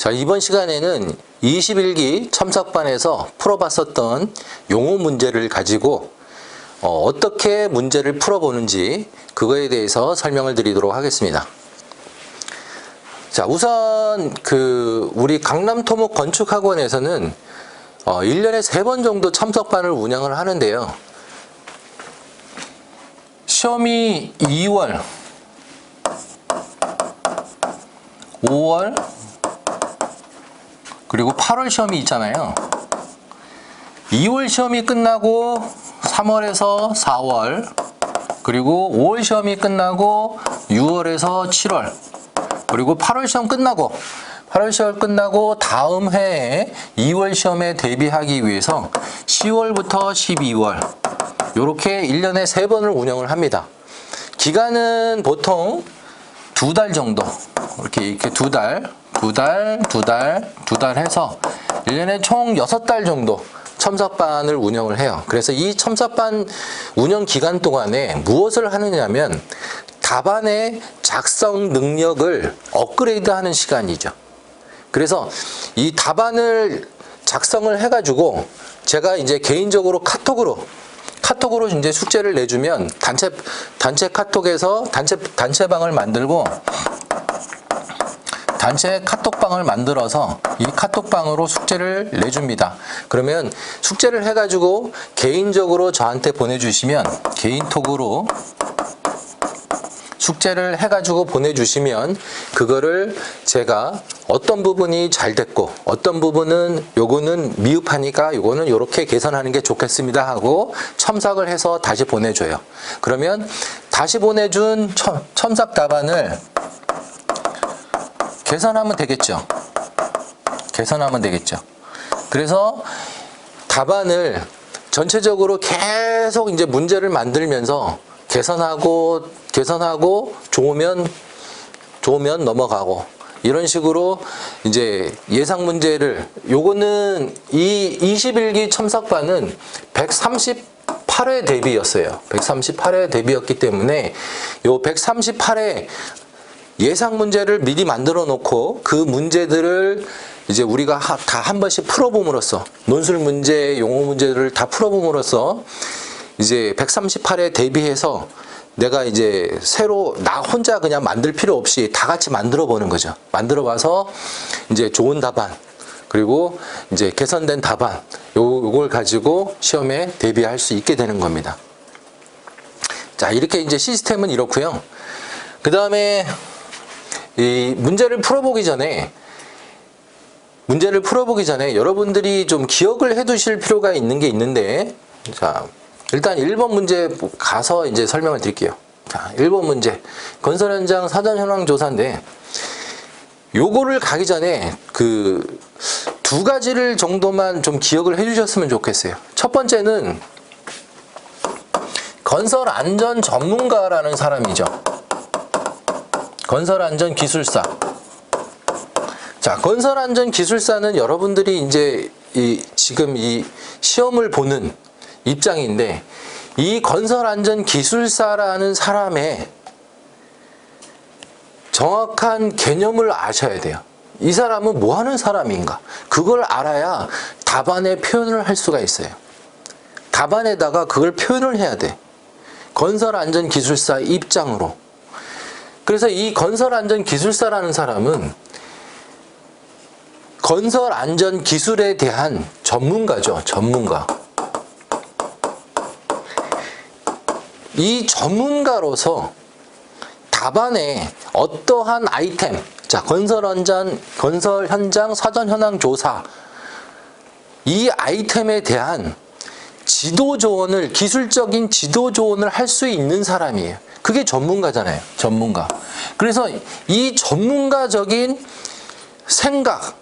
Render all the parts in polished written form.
자, 이번 시간에는 21기 첨삭반에서 풀어봤었던 용어 문제를 가지고 어떻게 문제를 풀어보는지 그거에 대해서 설명을 드리도록 하겠습니다. 자, 우선 우리 강남토목 건축학원에서는 1년에 3번 정도 첨삭반을 운영을 하는데요. 시험이 2월, 5월, 그리고 8월 시험이 있잖아요. 2월 시험이 끝나고 3월에서 4월, 그리고 5월 시험이 끝나고 6월에서 7월, 그리고 8월 시험 끝나고 다음 해에 2월 시험에 대비하기 위해서 10월부터 12월 이렇게 1년에 3번을 운영을 합니다. 기간은 보통 2달 정도, 이렇게 2달 해서 1년에 총 6달 정도 첨삭반을 운영을 해요. 그래서 이 첨삭반 운영 기간 동안에 무엇을 하느냐면 답안의 작성 능력을 업그레이드하는 시간이죠. 그래서 이 답안을 작성을 해가지고 제가 이제 개인적으로 카톡으로 이제 숙제를 내주면 단체 카톡에서 단체방을 만들고 단체 카톡방을 만들어서 이 카톡방으로 숙제를 내줍니다. 그러면 숙제를 해가지고 개인적으로 저한테 보내주시면 개인톡으로 숙제를 해가지고 보내주시면 그거를 제가 어떤 부분이 잘 됐고 어떤 부분은 요거는 미흡하니까 요거는 요렇게 개선하는 게 좋겠습니다 하고 첨삭을 해서 다시 보내줘요. 그러면 다시 보내준 첨삭 답안을 계산하면 되겠죠. 그래서 답안을 전체적으로 계속 이제 문제를 만들면서 계산하고 좋으면 넘어가고 이런 식으로 이제 예상 문제를 요거는 이 21기 첨삭반은 138회 대비였어요. 138회 대비였기 때문에 요 138회 예상 문제를 미리 만들어 놓고 그 문제들을 이제 우리가 다 한 번씩 풀어봄으로써 논술 문제, 용어 문제를 다 풀어봄으로써 이제 138회 대비해서 내가 이제 새로 나 혼자 그냥 만들 필요 없이 다 같이 만들어 보는 거죠. 만들어 봐서 이제 좋은 답안 그리고 이제 개선된 답안 요걸 가지고 시험에 대비할 수 있게 되는 겁니다. 자, 이렇게 이제 시스템은 이렇고요. 그 다음에 이 문제를 풀어보기 전에 여러분들이 좀 기억을 해 두실 필요가 있는 게 있는데, 자, 일단 1번 문제 가서 이제 설명을 드릴게요. 자, 1번 문제. 건설 현장 사전 현황 조사인데, 요거를 가기 전에 두 가지를 정도만 좀 기억을 해 주셨으면 좋겠어요. 첫 번째는 건설 안전 전문가라는 사람이죠. 건설 안전 기술사. 자, 건설 안전 기술사는 여러분들이 이제 지금 이 시험을 보는 입장인데 이 건설 안전 기술사라는 사람의 정확한 개념을 아셔야 돼요. 이 사람은 뭐 하는 사람인가? 그걸 알아야 답안에 표현을 할 수가 있어요. 답안에다가 그걸 표현을 해야 돼. 건설 안전 기술사 입장으로. 그래서 이 건설 안전 기술사라는 사람은 건설 안전 기술에 대한 전문가죠. 전문가. 이 전문가로서 답안에 어떠한 아이템, 자, 건설 현장 사전 현황 조사, 이 아이템에 대한 지도 조언을, 기술적인 지도 조언을 할 수 있는 사람이에요. 그게 전문가잖아요. 전문가. 그래서 이 전문가적인 생각,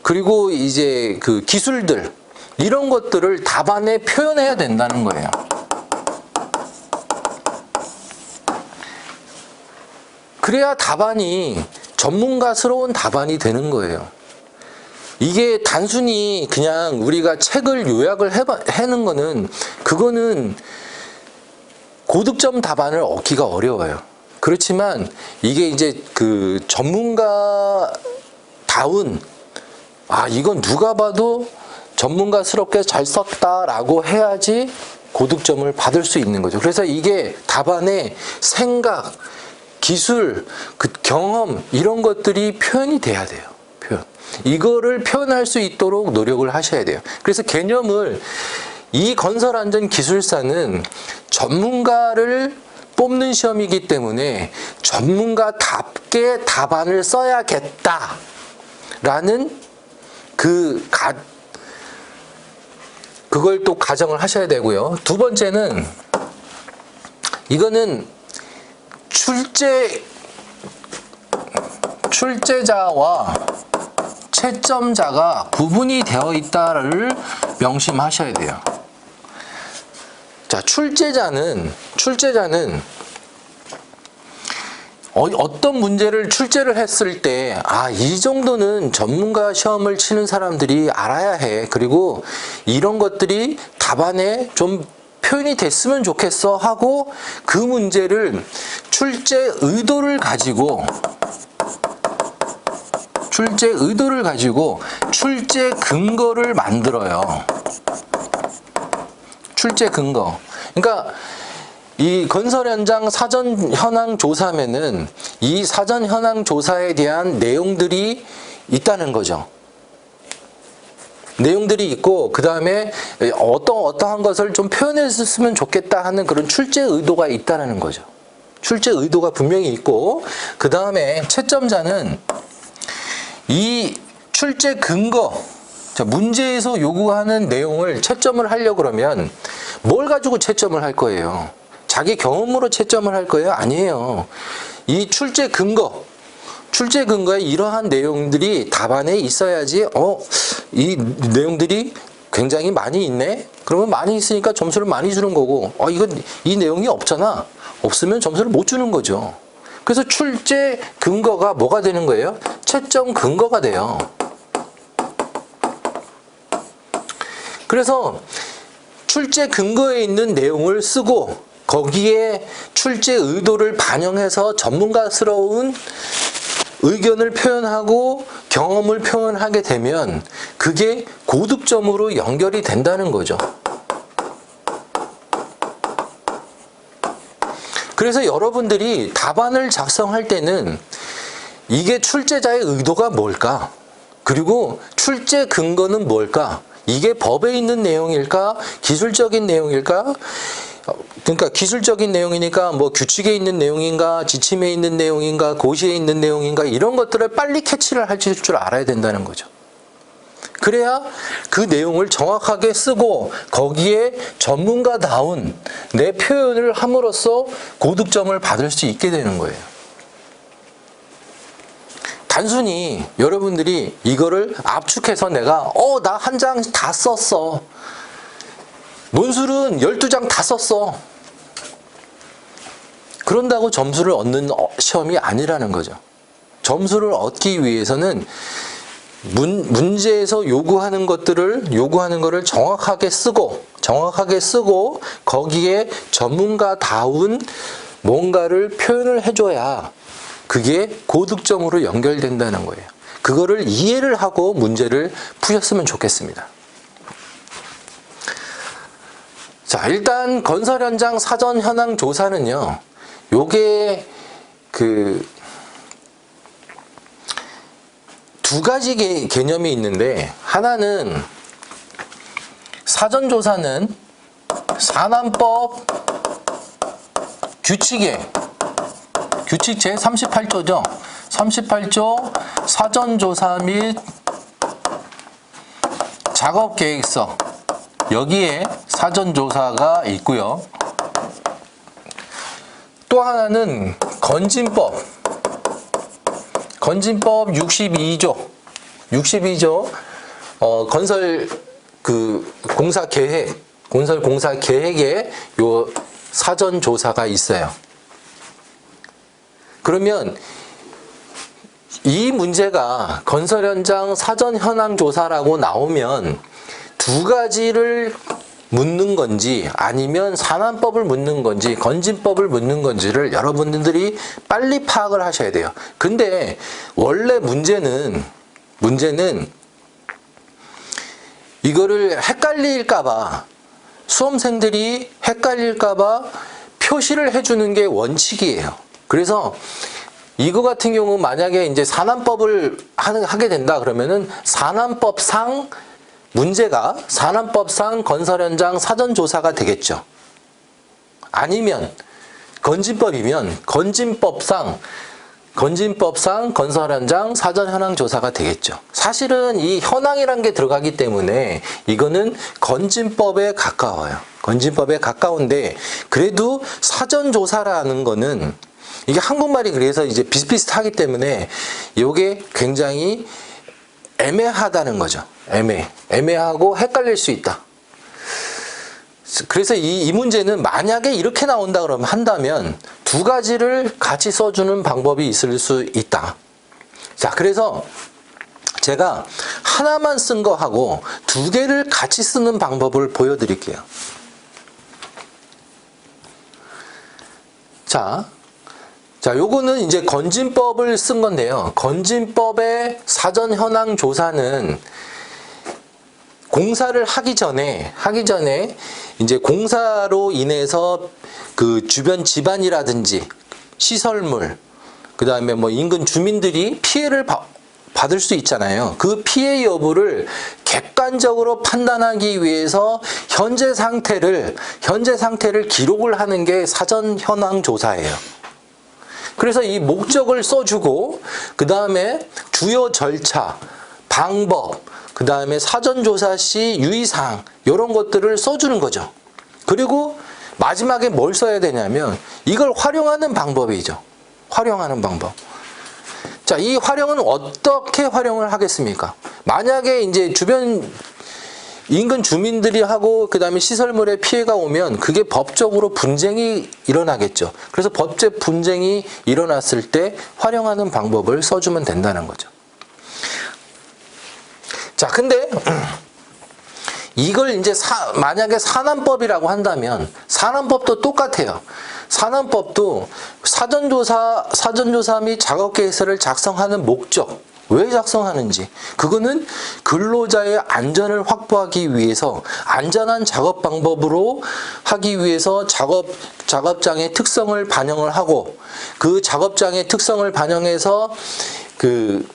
그리고 이제 그 기술들, 이런 것들을 답안에 표현해야 된다는 거예요. 그래야 답안이 전문가스러운 답안이 되는 거예요. 이게 단순히 그냥 우리가 책을 요약을 해는 거는 그거는 고득점 답안을 얻기가 어려워요. 그렇지만 이게 이제 그 전문가 전문가다운, 이건 누가 봐도 전문가스럽게 잘 썼다라고 해야지 고득점을 받을 수 있는 거죠. 그래서 이게 답안에 생각, 기술, 그 경험 이런 것들이 표현이 돼야 돼요. 표현. 이거를 표현할 수 있도록 노력을 하셔야 돼요. 그래서 개념을, 이 건설안전기술사는 전문가를 뽑는 시험이기 때문에 전문가답게 답안을 써야겠다라는 그걸 또 가정을 하셔야 되고요. 두 번째는, 이거는 출제자와 채점자가 구분이 되어 있다를 명심하셔야 돼요. 자, 출제자는 어떤 문제를 출제를 했을 때, 이 정도는 전문가 시험을 치는 사람들이 알아야 해. 그리고 이런 것들이 답안에 좀 표현이 됐으면 좋겠어 하고 그 문제를 출제 의도를 가지고 출제 근거를 만들어요. 출제 근거. 그러니까 이 건설 현장 사전 현황 조사면은 이 사전 현황 조사에 대한 내용들이 있다는 거죠. 내용들이 있고, 그 다음에 어떠한 것을 좀 표현했으면 좋겠다 하는 그런 출제 의도가 있다는 거죠. 출제 의도가 분명히 있고, 그 다음에 채점자는 이 출제 근거, 문제에서 요구하는 내용을 채점을 하려고 그러면 뭘 가지고 채점을 할 거예요? 자기 경험으로 채점을 할 거예요? 아니에요. 이 출제 근거에 이러한 내용들이 답안에 있어야지, 이 내용들이 굉장히 많이 있네? 그러면 많이 있으니까 점수를 많이 주는 거고, 이 내용이 없잖아? 없으면 점수를 못 주는 거죠. 그래서 출제 근거가 뭐가 되는 거예요? 채점 근거가 돼요. 그래서 출제 근거에 있는 내용을 쓰고 거기에 출제 의도를 반영해서 전문가스러운 의견을 표현하고 경험을 표현하게 되면 그게 고득점으로 연결이 된다는 거죠. 그래서 여러분들이 답안을 작성할 때는 이게 출제자의 의도가 뭘까? 그리고 출제 근거는 뭘까? 이게 법에 있는 내용일까? 기술적인 내용일까? 그러니까 기술적인 내용이니까 뭐 규칙에 있는 내용인가, 지침에 있는 내용인가, 고시에 있는 내용인가, 이런 것들을 빨리 캐치를 할 줄 알아야 된다는 거죠. 그래야 그 내용을 정확하게 쓰고 거기에 전문가다운 내 표현을 함으로써 고득점을 받을 수 있게 되는 거예요. 단순히 여러분들이 이거를 압축해서 내가 나 한 장 다 썼어. 논술은 12장 다 썼어. 그런다고 점수를 얻는 시험이 아니라는 거죠. 점수를 얻기 위해서는 문제에서 요구하는 거를 정확하게 쓰고 거기에 전문가다운 뭔가를 표현을 해줘야 그게 고득점으로 연결된다는 거예요. 그거를 이해를 하고 문제를 푸셨으면 좋겠습니다. 자, 일단 건설 현장 사전 현황 조사는요, 요게 두 가지 개념이 있는데, 하나는 사전 조사는 산안법 규칙 제 38조죠. 38조 사전조사 및 작업계획서, 여기에 사전조사가 있고요. 또 하나는 건진법 62조 건설 공사 계획에 요 사전조사가 있어요. 그러면 이 문제가 건설 현장 사전 현황 조사라고 나오면 두 가지를 묻는 건지 아니면 산안법을 묻는 건지 건진법을 묻는 건지를 여러분들이 빨리 파악을 하셔야 돼요. 근데 원래 문제는 문제는 이거를 헷갈릴까봐, 수험생들이 헷갈릴까봐 표시를 해주는 게 원칙이에요. 그래서 이거 같은 경우 만약에 이제 산안법을 하게 된다 그러면은 산안법상 문제가 산안법상 건설 현장 사전 조사가 되겠죠. 아니면 건진법이면 건진법상 건설 현장 사전 현황 조사가 되겠죠. 사실은 이 현황이란 게 들어가기 때문에 이거는 건진법에 가까워요. 건진법에 가까운데 그래도 사전 조사라는 거는 이게 한국말이 그래서 이제 비슷비슷하기 때문에 이게 굉장히 애매하다는 거죠. 애매하고 헷갈릴 수 있다. 그래서 이 문제는 만약에 이렇게 나온다 그러면 한다면 두 가지를 같이 써주는 방법이 있을 수 있다. 자, 그래서 제가 하나만 쓴 거하고 두 개를 같이 쓰는 방법을 보여드릴게요. 자, 요거는 이제 건진법을 쓴 건데요. 건진법의 사전 현황 조사는 공사를 하기 전에 이제 공사로 인해서 그 주변 집안이라든지 시설물, 그 다음에 뭐 인근 주민들이 피해를 받을 수 있잖아요. 그 피해 여부를 객관적으로 판단하기 위해서 현재 상태를 기록을 하는 게 사전 현황 조사예요. 그래서 이 목적을 써주고 그 다음에 주요 절차, 방법, 그 다음에 사전조사 시 유의사항 이런 것들을 써주는 거죠. 그리고 마지막에 뭘 써야 되냐면 이걸 활용하는 방법이죠. 활용하는 방법. 자, 이 활용은 어떻게 활용을 하겠습니까? 만약에 이제 주변 인근 주민들이 하고 그 다음에 시설물에 피해가 오면 그게 법적으로 분쟁이 일어나겠죠. 그래서 법적 분쟁이 일어났을 때 활용하는 방법을 써주면 된다는 거죠. 자, 근데 이걸 이제 만약에 산안법이라고 한다면 산안법도 똑같아요. 산안법도 사전조사 및 작업계획서를 작성하는 목적, 왜 작성하는지, 그거는 근로자의 안전을 확보하기 위해서 안전한 작업 방법으로 하기 위해서 작업장의 특성을 반영을 하고 그 작업장의 특성을 반영해서 그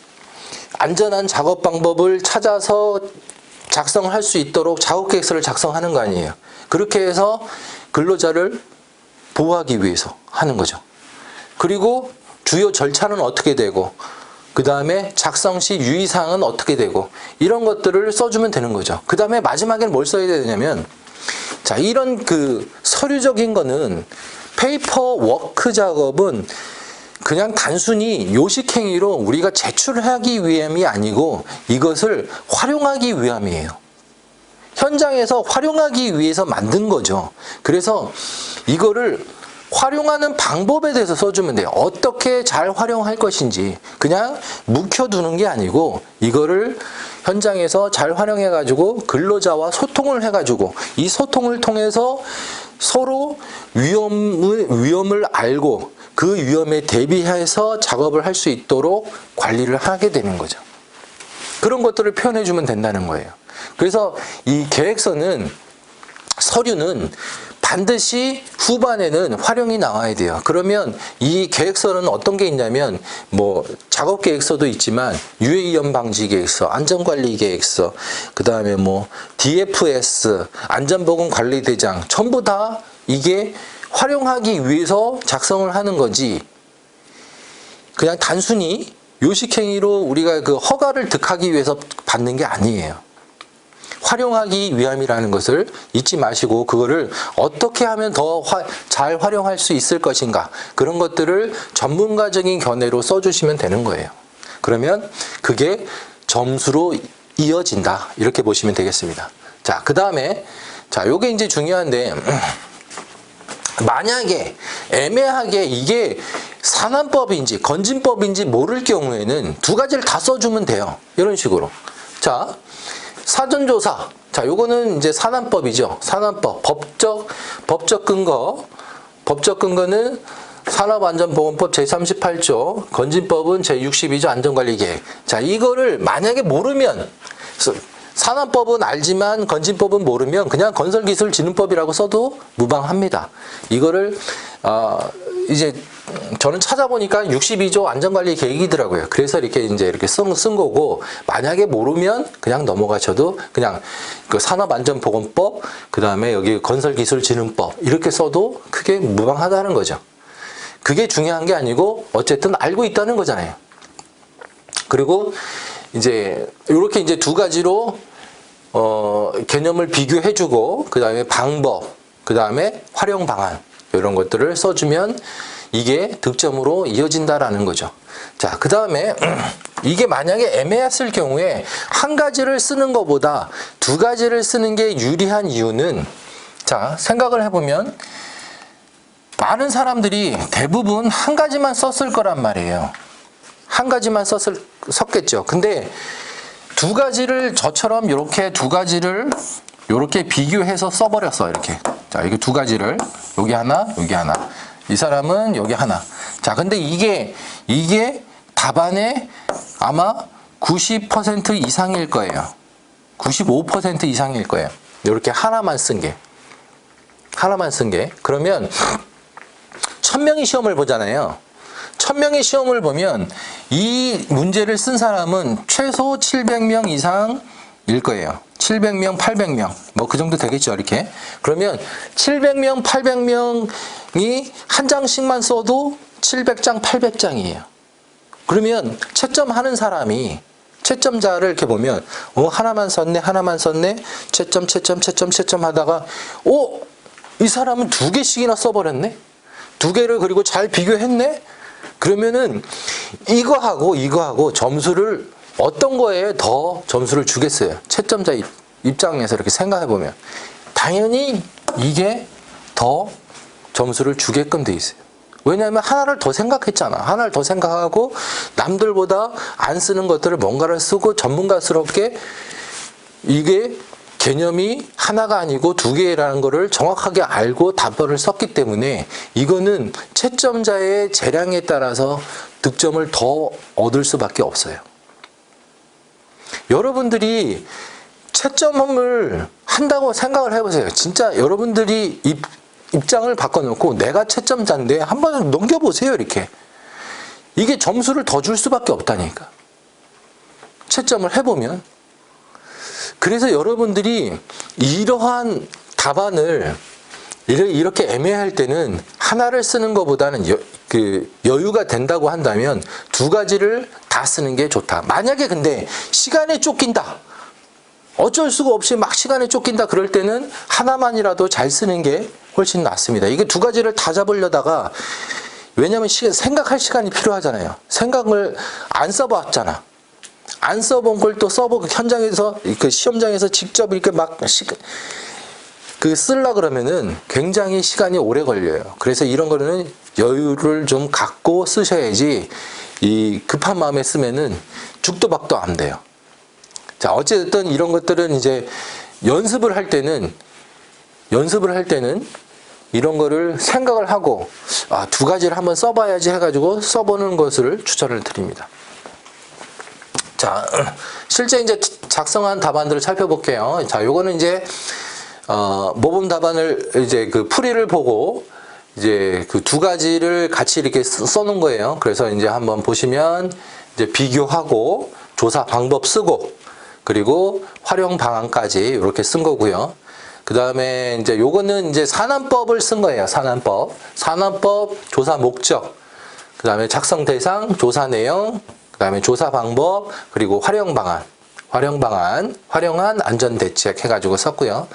안전한 작업 방법을 찾아서 작성할 수 있도록 작업계획서를 작성하는 거 아니에요. 그렇게 해서 근로자를 보호하기 위해서 하는 거죠. 그리고 주요 절차는 어떻게 되고 그 다음에 작성 시 유의사항은 어떻게 되고 이런 것들을 써주면 되는 거죠. 그 다음에 마지막에는 뭘 써야 되냐면 자, 이런 그 서류적인 거는 페이퍼 워크 작업은 그냥 단순히 요식행위로 우리가 제출하기 위함이 아니고 이것을 활용하기 위함이에요. 현장에서 활용하기 위해서 만든 거죠. 그래서 이거를 활용하는 방법에 대해서 써주면 돼요. 어떻게 잘 활용할 것인지 그냥 묵혀두는 게 아니고 이거를 현장에서 잘 활용해가지고 근로자와 소통을 해가지고 이 소통을 통해서 서로 위험을 알고 그 위험에 대비해서 작업을 할 수 있도록 관리를 하게 되는 거죠. 그런 것들을 표현해 주면 된다는 거예요. 그래서 이 계획서는 서류는 반드시 후반에는 활용이 나와야 돼요. 그러면 이 계획서는 어떤 게 있냐면 뭐 작업 계획서도 있지만 유해위험 방지 계획서, 안전관리 계획서, 그 다음에 뭐 DFS, 안전보건관리대장 전부 다 이게 활용하기 위해서 작성을 하는 거지 그냥 단순히 요식행위로 우리가 그 허가를 득하기 위해서 받는 게 아니에요. 활용하기 위함이라는 것을 잊지 마시고 그거를 어떻게 하면 더 잘 활용할 수 있을 것인가 그런 것들을 전문가적인 견해로 써주시면 되는 거예요. 그러면 그게 점수로 이어진다 이렇게 보시면 되겠습니다. 자, 그 다음에 자, 요게 이제 중요한데 만약에 애매하게 이게 산안법인지 건진법인지 모를 경우에는 두 가지를 다 써주면 돼요. 이런 식으로. 자, 사전조사. 자, 요거는 이제 산안법이죠. 산안법. 법적 근거. 법적 근거는 산업안전보건법 제38조, 건진법은 제62조 안전관리계획. 자, 이거를 만약에 모르면, 산업법은 알지만 건진법은 모르면 그냥 건설기술진흥법이라고 써도 무방합니다. 이거를 이제 저는 찾아보니까 62조 안전관리계획이더라고요. 그래서 이렇게 쓴 거고, 만약에 모르면 그냥 넘어가셔도 그냥 그 산업안전보건법, 그 다음에 여기 건설기술진흥법 이렇게 써도 크게 무방하다는 거죠. 그게 중요한 게 아니고 어쨌든 알고 있다는 거잖아요. 그리고 이제 이렇게 이제 두 가지로 개념을 비교해주고, 그 다음에 방법, 그 다음에 활용 방안 이런 것들을 써주면 이게 득점으로 이어진다라는 거죠. 자, 그 다음에 이게 만약에 애매했을 경우에 한 가지를 쓰는 것보다 두 가지를 쓰는 게 유리한 이유는, 자, 생각을 해보면 많은 사람들이 대부분 한 가지만 썼을 거란 말이에요. 한 가지만 썼겠죠. 근데 두 가지를 저처럼 이렇게 두 가지를 이렇게 비교해서 써버렸어. 이렇게. 자, 이게 두 가지를 여기 하나, 여기 하나. 이 사람은 여기 하나. 자, 근데 이게 답안의 아마 90% 이상일 거예요. 95% 이상일 거예요. 이렇게 하나만 쓴 게. 하나만 쓴 게. 그러면 1000명이 시험을 보잖아요. 1000명의 시험을 보면 이 문제를 쓴 사람은 최소 700명 이상일 거예요. 700명, 800명. 뭐 그 정도 되겠죠, 이렇게. 그러면 700명, 800명이 한 장씩만 써도 700장, 800장이에요. 그러면 채점하는 사람이, 채점자를 이렇게 보면 하나만 썼네, 하나만 썼네, 채점 하다가 이 사람은 두 개씩이나 써버렸네? 두 개를 그리고 잘 비교했네? 그러면은 이거하고 점수를 어떤 거에 더 점수를 주겠어요? 채점자 입장에서 이렇게 생각해 보면 당연히 이게 더 점수를 주게끔 돼 있어요. 왜냐하면 하나를 더 생각했잖아. 하나를 더 생각하고 남들보다 안 쓰는 것들을 뭔가를 쓰고 전문가스럽게 이게 개념이 하나가 아니고 두 개라는 거를 정확하게 알고 답변을 썼기 때문에 이거는 채점자의 재량에 따라서 득점을 더 얻을 수밖에 없어요. 여러분들이 채점을 한다고 생각을 해보세요. 진짜 여러분들이 입장을 바꿔놓고 내가 채점자인데 한번 넘겨보세요. 이렇게. 이게 점수를 더 줄 수밖에 없다니까. 채점을 해보면. 그래서 여러분들이 이러한 답안을 이렇게 애매할 때는 하나를 쓰는 것보다는 여유가 된다고 한다면 두 가지를 다 쓰는 게 좋다. 만약에 근데 시간에 쫓긴다. 어쩔 수가 없이 막 시간에 쫓긴다. 그럴 때는 하나만이라도 잘 쓰는 게 훨씬 낫습니다. 이게 두 가지를 다 잡으려다가, 왜냐하면 생각할 시간이 필요하잖아요. 생각을 안 써봤잖아. 안 써본 걸 또 써보고 현장에서, 그 시험장에서 직접 이렇게 막 쓰려고 그러면은 굉장히 시간이 오래 걸려요. 그래서 이런 거는 여유를 좀 갖고 쓰셔야지 이 급한 마음에 쓰면은 죽도 박도 안 돼요. 자, 어쨌든 이런 것들은 이제 연습을 할 때는 이런 거를 생각을 하고 두 가지를 한번 써봐야지 해가지고 써보는 것을 추천을 드립니다. 자, 실제 이제 작성한 답안들을 살펴볼게요. 자, 요거는 이제 모범 답안을 이제 그 풀이를 보고 이제 그 두 가지를 같이 이렇게 써놓은 거예요. 그래서 이제 한번 보시면 이제 비교하고 조사 방법 쓰고 그리고 활용 방안까지 이렇게 쓴 거고요. 그 다음에 이제 요거는 이제 산안법을 쓴 거예요. 산안법 조사 목적, 그 다음에 작성 대상, 조사 내용, 그 다음에 조사 방법, 그리고 활용한 안전 대책 해가지고 썼고요.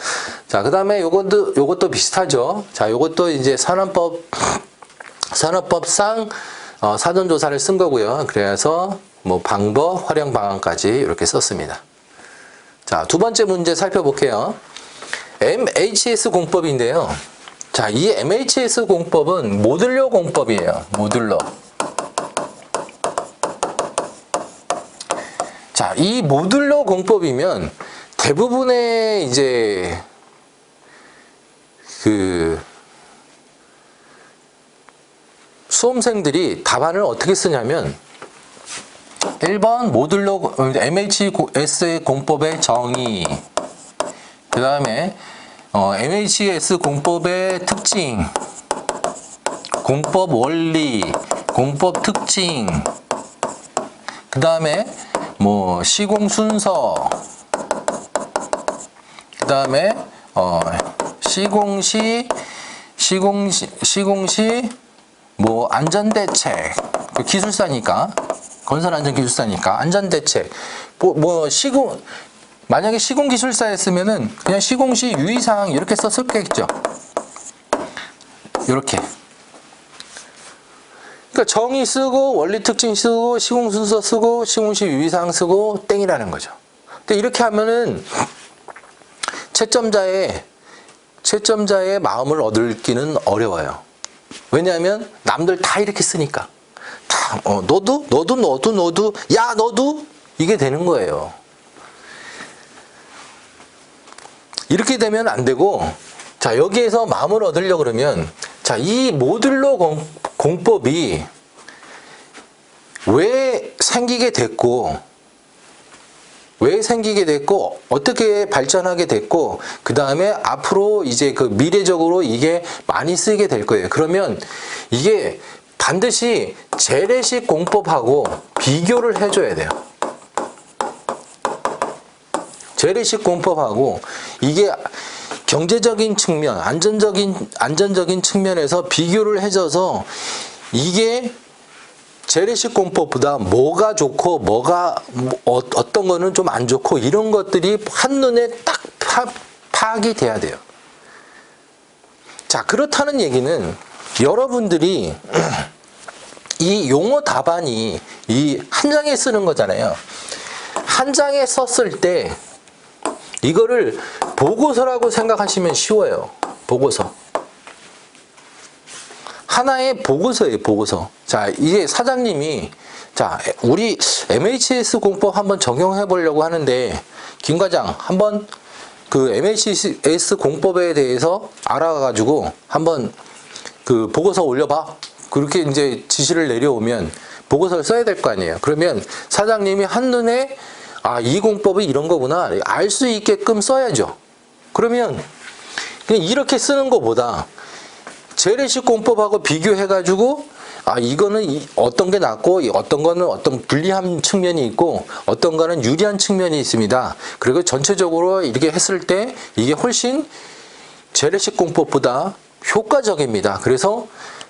자, 그 다음에 요것도 비슷하죠. 자, 요것도 이제 산업법상 사전조사를 쓴 거고요. 그래서 뭐 방법, 활용 방안까지 이렇게 썼습니다. 자, 두 번째 문제 살펴볼게요. MHS 공법인데요. 자, 이 MHS 공법은 모듈러 공법이에요. 모듈러. 자, 이 모듈러 공법이면 대부분의 이제 수험생들이 답안을 어떻게 쓰냐면 1번 모듈로 MHS 공법의 정의, 그 다음에 MHS 공법의 특징, 공법 원리, 공법 특징, 그 다음에 뭐 시공 순서, 그 다음에 시공시 뭐 안전대책, 그 기술사니까 건설안전기술사니까 안전대책, 만약에 시공기술사였으면은 그냥 시공시 유의사항 이렇게 썼었겠죠. 이렇게. 그러니까 정의 쓰고 원리 특징 쓰고 시공 순서 쓰고 시공시 유의사항 쓰고 땡이라는 거죠. 근데 이렇게 하면은 채점자의 마음을 얻기는 어려워요. 왜냐하면 남들 다 이렇게 쓰니까. 다 너도 야 너도 이게 되는 거예요. 이렇게 되면 안 되고, 자 여기에서 마음을 얻으려고 그러면 자 이 모듈러 공법이 왜 생기게 됐고 어떻게 발전하게 됐고 그 다음에 앞으로 이제 그 미래적으로 이게 많이 쓰이게 될 거예요. 그러면 이게 반드시 재래식 공법하고 비교를 해줘야 돼요. 재래식 공법하고 이게 경제적인 측면, 안전적인 측면에서 비교를 해줘서 이게 재래식 공법보다 뭐가 좋고 어떤 거는 좀 안 좋고 이런 것들이 한눈에 딱 파악이 돼야 돼요. 자, 그렇다는 얘기는 여러분들이 이 용어 답안이 이 한 장에 쓰는 거잖아요. 한 장에 썼을 때 이거를 보고서라고 생각하시면 쉬워요. 보고서. 하나의 보고서예요, 보고서. 자, 이게 사장님이, 자, 우리 MHS 공법 한번 적용해 보려고 하는데, 김 과장, 한번 그 MHS 공법에 대해서 알아가지고 한번 그 보고서 올려봐. 그렇게 이제 지시를 내려오면 보고서를 써야 될 거 아니에요. 그러면 사장님이 한눈에 아, 이 공법이 이런 거구나. 알 수 있게끔 써야죠. 그러면 그냥 이렇게 쓰는 것보다 재래식 공법하고 비교해가지고 아, 이거는 어떤 게 낫고 어떤 거는 어떤 불리한 측면이 있고 어떤 거는 유리한 측면이 있습니다. 그리고 전체적으로 이렇게 했을 때 이게 훨씬 재래식 공법보다 효과적입니다. 그래서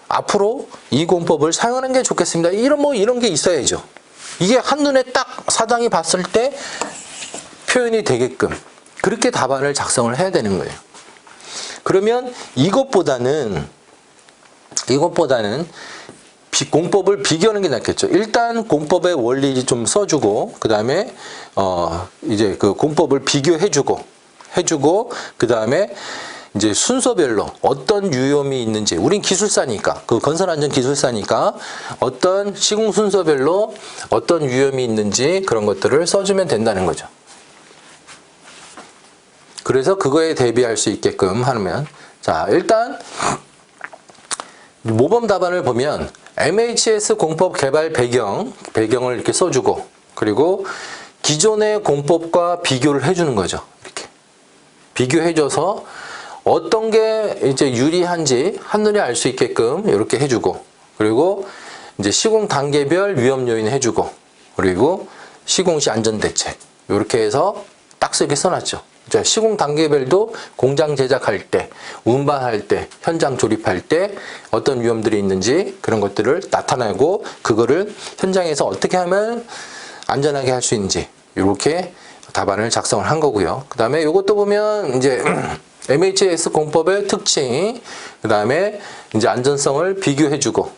앞으로 이 공법을 사용하는 게 좋겠습니다. 이런 게 있어야죠. 이게 한눈에 딱 사장이 봤을 때 표현이 되게끔 그렇게 답안을 작성을 해야 되는 거예요. 그러면 이것보다는 공법을 비교하는 게 낫겠죠. 일단 공법의 원리 좀 써주고 그 다음에 이제 그 공법을 비교해주고 그 다음에 이제 순서별로 어떤 위험이 있는지, 우린 기술사니까, 그 건설안전 기술사니까 어떤 시공 순서별로 어떤 위험이 있는지 그런 것들을 써주면 된다는 거죠. 그래서 그거에 대비할 수 있게끔 하면, 자, 일단 모범 답안을 보면 MHS 공법 개발 배경을 이렇게 써주고, 그리고 기존의 공법과 비교를 해주는 거죠. 이렇게 비교해줘서 어떤 게 이제 유리한지 한눈에 알 수 있게끔 이렇게 해주고, 그리고 이제 시공 단계별 위험 요인 해주고, 그리고 시공시 안전대책 이렇게 해서 딱 쓰게 써놨죠. 시공 단계별도 공장 제작할 때, 운반할 때, 현장 조립할 때 어떤 위험들이 있는지 그런 것들을 나타내고 그거를 현장에서 어떻게 하면 안전하게 할 수 있는지 이렇게 답안을 작성을 한 거고요. 그 다음에 이것도 보면 이제 MHS 공법의 특징, 그 다음에 이제 안전성을 비교해주고,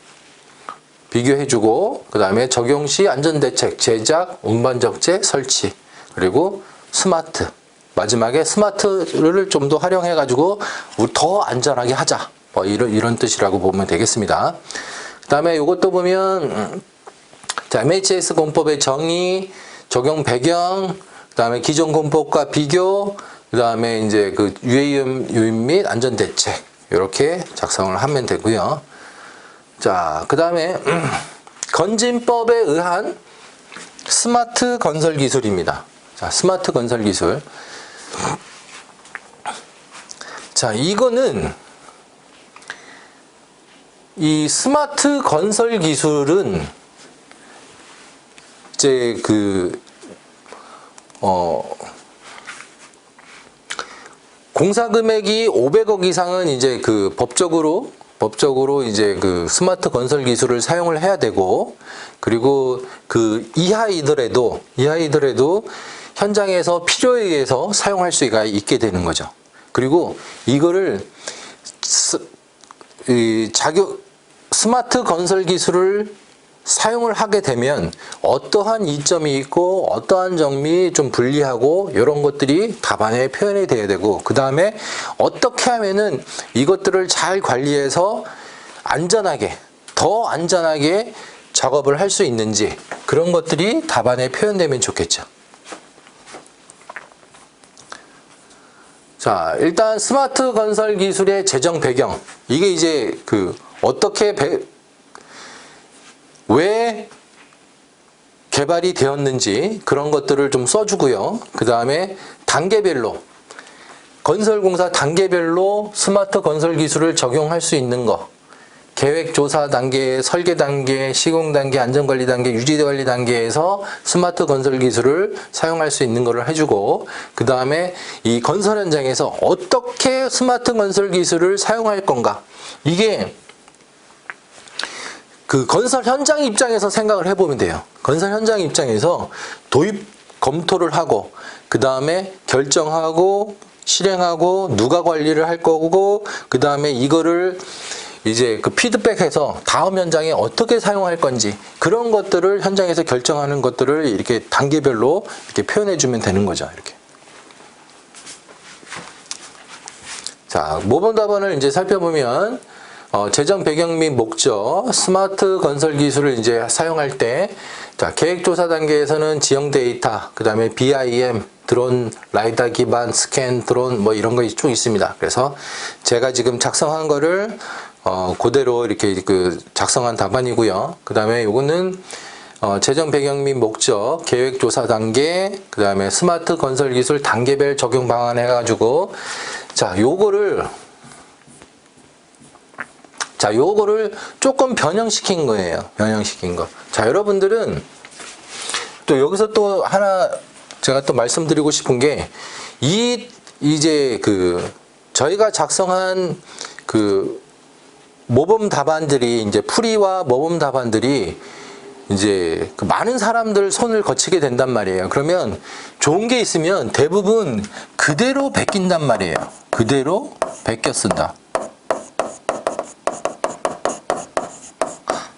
그 다음에 적용 시 안전대책, 제작, 운반 적재, 설치, 그리고 스마트. 마지막에 스마트를 좀 더 활용해가지고 우리 더 안전하게 하자. 뭐 이런 뜻이라고 보면 되겠습니다. 그 다음에 이것도 보면 자, MHS 공법의 정의, 적용 배경, 그 다음에 기존 공법과 비교, 그 다음에 이제 그 유해 요인 및 안전 대책 이렇게 작성을 하면 되고요. 자, 그 다음에 건진법에 의한 스마트 건설 기술입니다. 자, 스마트 건설 기술. 자, 이거는 이 스마트 건설 기술은 이제 공사 금액이 500억 이상은 이제 법적으로 이제 스마트 건설 기술을 사용을 해야 되고, 그리고 이하이더라도 현장에서 필요에 의해서 사용할 수가 있게 되는 거죠. 그리고 이거를 스마트 건설 기술을 사용을 하게 되면 어떠한 이점이 있고 어떠한 점이 좀 불리하고 이런 것들이 답안에 표현이 돼야 되고, 그 다음에 어떻게 하면은 이것들을 잘 관리해서 더 안전하게 작업을 할 수 있는지, 그런 것들이 답안에 표현되면 좋겠죠. 자, 일단 스마트 건설 기술의 제정 배경, 이게 이제 왜 개발이 되었는지 그런 것들을 좀 써주고요. 그 다음에 단계별로, 건설공사 단계별로 스마트 건설 기술을 적용할 수 있는 거, 계획 조사 단계, 설계 단계, 시공 단계, 안전관리 단계, 유지관리 단계에서 스마트 건설 기술을 사용할 수 있는 거를 해주고, 그 다음에 이 건설 현장에서 어떻게 스마트 건설 기술을 사용할 건가, 이게 건설 현장 입장에서 생각을 해보면 돼요. 건설 현장 입장에서 도입 검토를 하고, 그 다음에 결정하고 실행하고 누가 관리를 할 거고, 그 다음에 이거를 이제 피드백해서 다음 현장에 어떻게 사용할 건지, 그런 것들을 현장에서 결정하는 것들을 이렇게 단계별로 이렇게 표현해 주면 되는 거죠. 이렇게. 자, 모범 답안을 이제 살펴보면, 재정 배경 및 목적, 스마트 건설 기술을 이제 사용할 때, 자, 계획 조사 단계에서는 지형 데이터, 그 다음에 BIM, 드론, 라이다 기반, 스캔, 드론, 뭐 이런 거 쭉 있습니다. 그래서 제가 지금 작성한 거를, 그대로 이렇게 작성한 답안이고요. 그 다음에 요거는, 재정 배경 및 목적, 계획 조사 단계, 그 다음에 스마트 건설 기술 단계별 적용 방안 해가지고, 요거를 조금 변형시킨 거예요. 변형시킨 거. 자, 여러분들은 또 여기서 또 하나 제가 또 말씀드리고 싶은 게, 저희가 작성한 모범 답안들이, 이제 풀이와 모범 답안들이 이제 많은 사람들 손을 거치게 된단 말이에요. 그러면 좋은 게 있으면 대부분 그대로 베낀단 말이에요. 그대로 베껴 쓴다.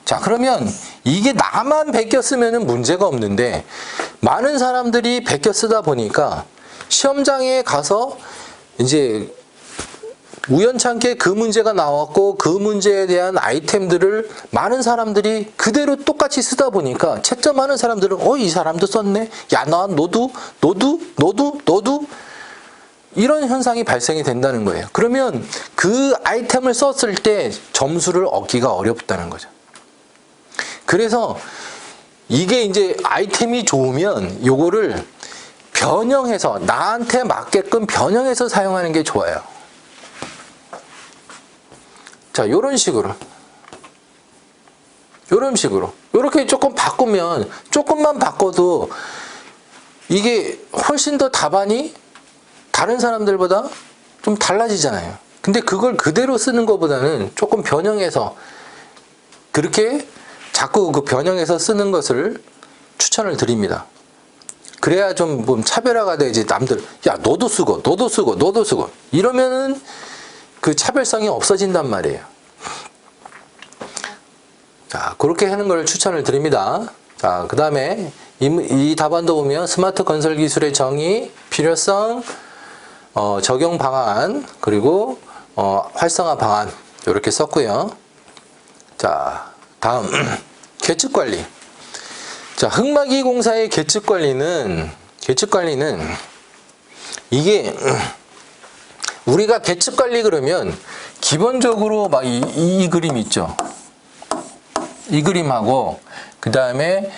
자, 그러면 이게 나만 베껴 쓰면은 문제가 없는데, 많은 사람들이 베껴 쓰다 보니까 시험장에 가서 이제 우연찮게 그 문제가 나왔고, 그 문제에 대한 아이템들을 많은 사람들이 그대로 똑같이 쓰다 보니까 채점하는 사람들은 이 사람도 썼네, 야 너도 이런 현상이 발생이 된다는 거예요. 그러면 그 아이템을 썼을 때 점수를 얻기가 어렵다는 거죠. 그래서 이게 이제 아이템이 좋으면 요거를 변형해서, 나한테 맞게끔 변형해서 사용하는 게 좋아요. 자, 요런 식으로 요렇게 조금 바꾸면, 조금만 바꿔도 이게 훨씬 더 답안이 다른 사람들보다 좀 달라지잖아요. 근데 그걸 그대로 쓰는 것보다는 조금 변형해서, 그렇게 자꾸 변형해서 쓰는 것을 추천을 드립니다. 그래야 좀 차별화가 되지. 남들, 야 너도 쓰고 이러면은 그 차별성이 없어진단 말이에요. 자, 그렇게 하는 걸 추천을 드립니다. 자, 그 다음에 이 답안도 보면 스마트 건설 기술의 정의, 필요성, 적용 방안, 그리고 활성화 방안 이렇게 썼고요. 자, 다음 계측관리. 자, 흙막이 공사의 계측관리는 이게 우리가 계측관리 그러면 기본적으로 막 이 그림 있죠. 이 그림하고 그 다음에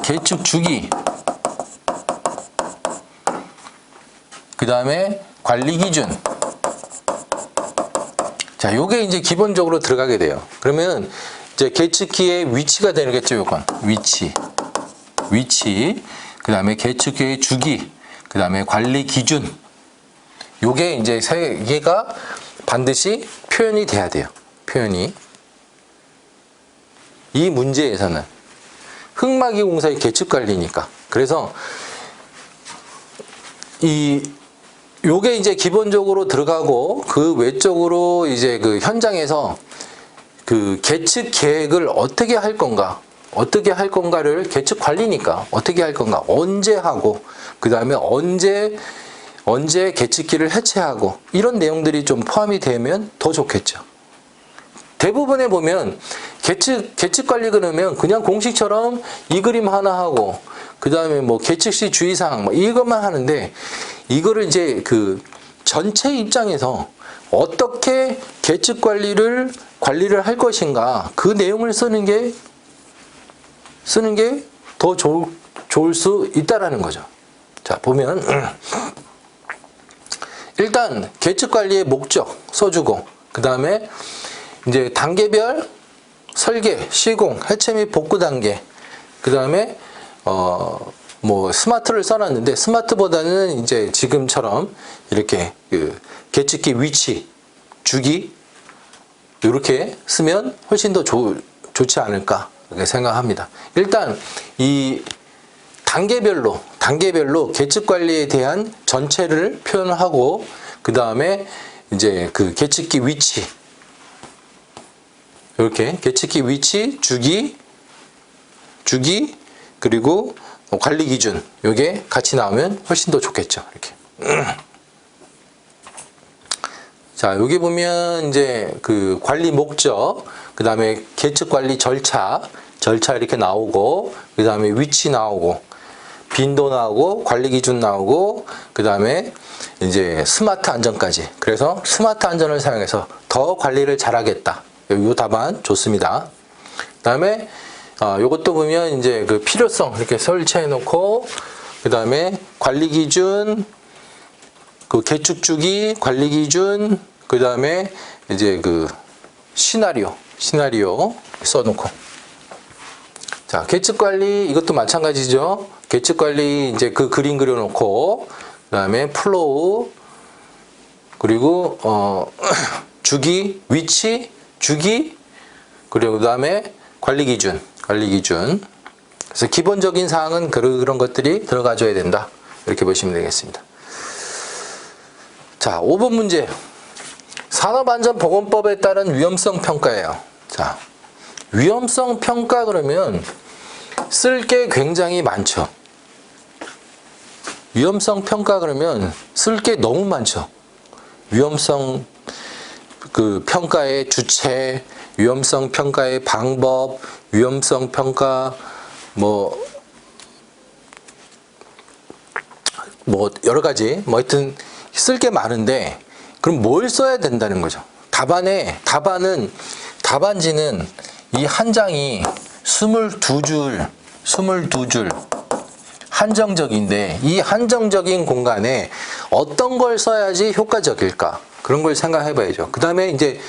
계측 주기, 그 다음에 관리 기준. 자, 요게 이제 기본적으로 들어가게 돼요. 그러면 이제 계측기의 위치가 되겠죠, 요건. 위치. 그 다음에 계측기의 주기, 그 다음에 관리 기준. 요게 이제 세 개가 반드시 표현이 돼야 돼요. 표현이. 이 문제에서는 흙막이 공사의 계측 관리니까. 그래서 요게 이제 기본적으로 들어가고 그 외적으로 이제 그 현장에서 그 계측 계획을 어떻게 할 건가를 계측 관리니까 어떻게 할 건가, 언제 하고, 그 다음에 언제 계측기를 해체하고, 이런 내용들이 좀 포함이 되면 더 좋겠죠. 대부분에 보면 계측 관리 그러면 그냥 공식처럼 이 그림 하나 하고, 그 다음에 뭐 계측 시 주의사항 뭐 이것만 하는데, 이거를 이제 그 전체 입장에서 어떻게 계측 관리를 할 것인가, 그 내용을 쓰는 게 더 좋을 수 있다라는 거죠. 자, 보면 일단 계측 관리의 목적 써주고, 그 다음에 이제 단계별 설계, 시공, 해체 및 복구 단계, 그 다음에 뭐 스마트를 써놨는데, 스마트보다는 이제 지금처럼 이렇게 그 계측기 위치, 주기 이렇게 쓰면 훨씬 더 좋지 않을까 이렇게 생각합니다. 일단 이 단계별로 계측 관리에 대한 전체를 표현하고, 그 다음에 이제 그 계측기 위치, 이렇게 계측기 위치, 주기 그리고 관리 기준, 요게 같이 나오면 훨씬 더 좋겠죠. 이렇게. 자, 여기 보면 이제 그 관리 목적, 그 다음에 계측 관리 절차 이렇게 나오고, 그 다음에 위치 나오고, 빈도 나오고, 관리 기준 나오고, 그 다음에 이제 스마트 안전까지. 그래서 스마트 안전을 사용해서 더 관리를 잘하겠다. 요 답안 좋습니다. 그 다음에 요것도 보면 이제 그 필요성 이렇게 설치해 놓고, 그 다음에 관리 기준, 그 계측 주기, 관리 기준, 그 다음에 이제 그 시나리오 써놓고. 자, 계측 관리 이것도 마찬가지죠. 계측 관리 이제 그 그림 그려놓고, 그 다음에 플로우, 그리고 주기, 위치, 주기, 그리고 그 다음에 관리 기준. 그래서 기본적인 사항은 그런 것들이 들어가줘야 된다. 이렇게 보시면 되겠습니다. 자, 5번 문제. 산업안전보건법에 따른 위험성 평가예요. 자, 위험성 평가 그러면 쓸 게 굉장히 많죠. 위험성 평가 그러면 쓸 게 너무 많죠. 위험성 그 평가의 주체, 위험성 평가의 방법, 위험성 평가 뭐 여러 가지 하여튼 쓸 게 많은데, 그럼 뭘 써야 된다는 거죠. 답안지는 이 한 장이 22줄 한정적인데, 이 한정적인 공간에 어떤 걸 써야지 효과적일까, 그런 걸 생각해 봐야죠. 그 다음에 이제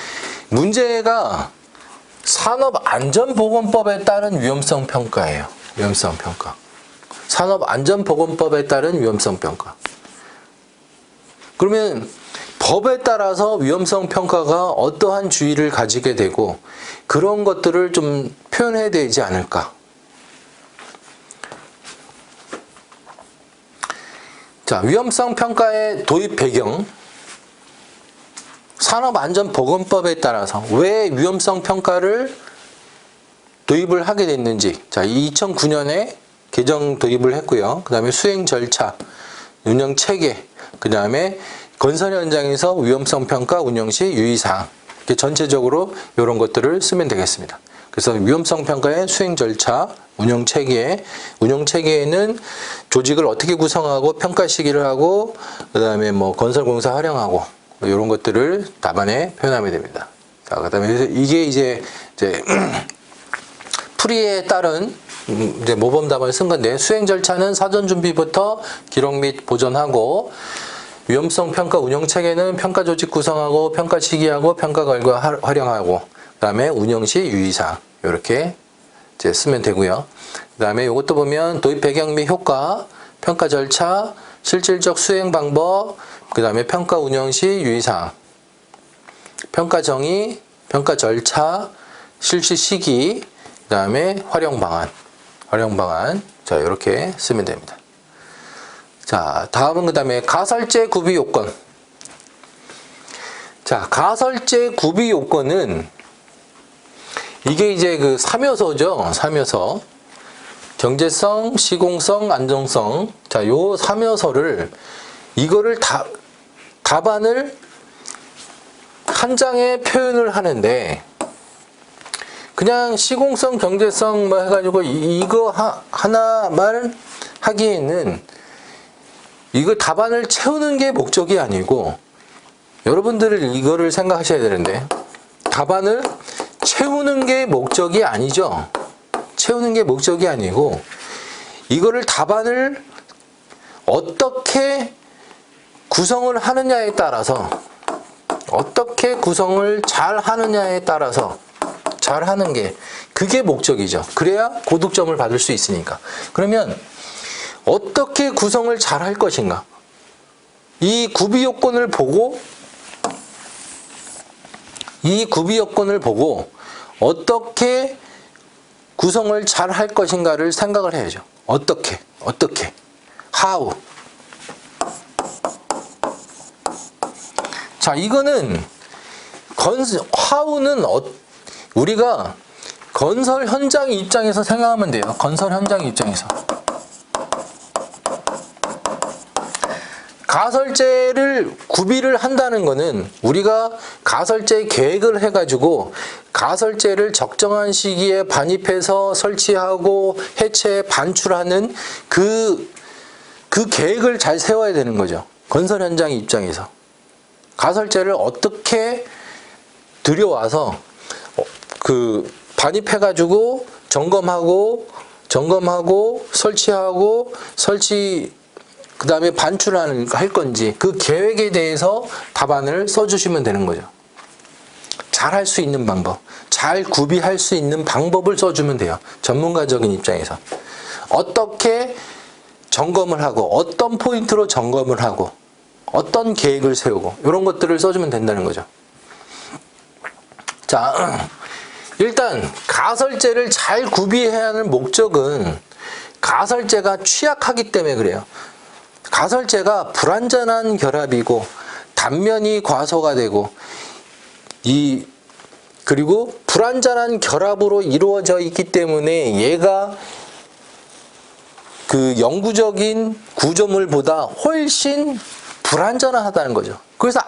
문제가 산업안전보건법에 따른 위험성 평가예요. 위험성 평가. 산업안전보건법에 따른 위험성 평가. 그러면 법에 따라서 위험성 평가가 어떠한 주의를 가지게 되고, 그런 것들을 좀 표현해야 되지 않을까. 자, 위험성 평가의 도입 배경. 산업안전보건법에 따라서 왜 위험성 평가를 도입을 하게 됐는지. 자, 2009년에 개정 도입을 했고요. 그 다음에 수행 절차, 운영 체계, 그 다음에 건설 현장에서 위험성 평가 운영 시 유의사항, 이렇게 전체적으로 이런 것들을 쓰면 되겠습니다. 그래서 위험성 평가의 수행 절차, 운영 체계에는 조직을 어떻게 구성하고 평가 시기를 하고, 그 다음에 뭐 건설공사 활용하고, 이런 것들을 답안에 표현하면 됩니다. 자, 그 다음에 이게 이제 풀이에 따른 이제 모범 답안을 쓴 건데, 수행 절차는 사전 준비부터 기록 및 보존하고, 위험성 평가 운영 체계는 평가 조직 구성하고, 평가 시기하고, 평가 결과 활용하고, 그다음에 운영 시 유의사항 이렇게 이제 쓰면 되고요. 그다음에 이것도 보면 도입 배경 및 효과, 평가 절차, 실질적 수행 방법, 그다음에 평가 운영 시 유의사항, 평가 정의, 평가 절차, 실시 시기, 그다음에 활용 방안. 자, 이렇게 쓰면 됩니다. 자, 다음은 그다음에 가설제 구비 요건. 자, 가설제 구비 요건은 이게 이제 그 3요소죠. 3요소. 경제성, 시공성, 안정성. 자, 요 3요소를 이거를 답안을 한 장에 표현을 하는데, 그냥 시공성, 경제성 뭐 해가지고 이거 하나만 하기에는 이거 답안을 채우는 게 목적이 아니고, 여러분들은 이거를 생각하셔야 되는데, 답안을 채우는 게 목적이 아니죠. 채우는 게 목적이 아니고, 이거를 답안을 어떻게 구성을 하느냐에 따라서, 어떻게 구성을 잘 하느냐에 따라서 잘 하는 게, 그게 목적이죠. 그래야 고득점을 받을 수 있으니까. 그러면 어떻게 구성을 잘 할 것인가? 이 구비 요건을 보고 어떻게 구성을 잘 할 것인가를 생각을 해야죠. 어떻게 how. 자, 이거는 how는 우리가 건설 현장 입장에서 생각하면 돼요. 건설 현장 입장에서. 가설제를 구비를 한다는 거는 우리가 가설제 계획을 해가지고 가설제를 적정한 시기에 반입해서 설치하고 해체, 반출하는 그 계획을 잘 세워야 되는 거죠. 건설 현장 입장에서. 가설제를 어떻게 들여와서 반입해가지고 점검하고 설치하고 그 다음에 반출하는 할 건지, 그 계획에 대해서 답안을 써주시면 되는 거죠. 잘 할 수 있는 방법, 잘 구비할 수 있는 방법을 써주면 돼요. 전문가적인 입장에서. 어떻게 점검을 하고, 어떤 포인트로 점검을 하고, 어떤 계획을 세우고, 이런 것들을 써주면 된다는 거죠. 자, 일단 가설제를 잘 구비해야 하는 목적은 가설제가 취약하기 때문에 그래요. 가설제가 불완전한 결합이고 단면이 과소가 되고 그리고 불완전한 결합으로 이루어져 있기 때문에 얘가 그 영구적인 구조물보다 훨씬 불완전하다는 거죠. 그래서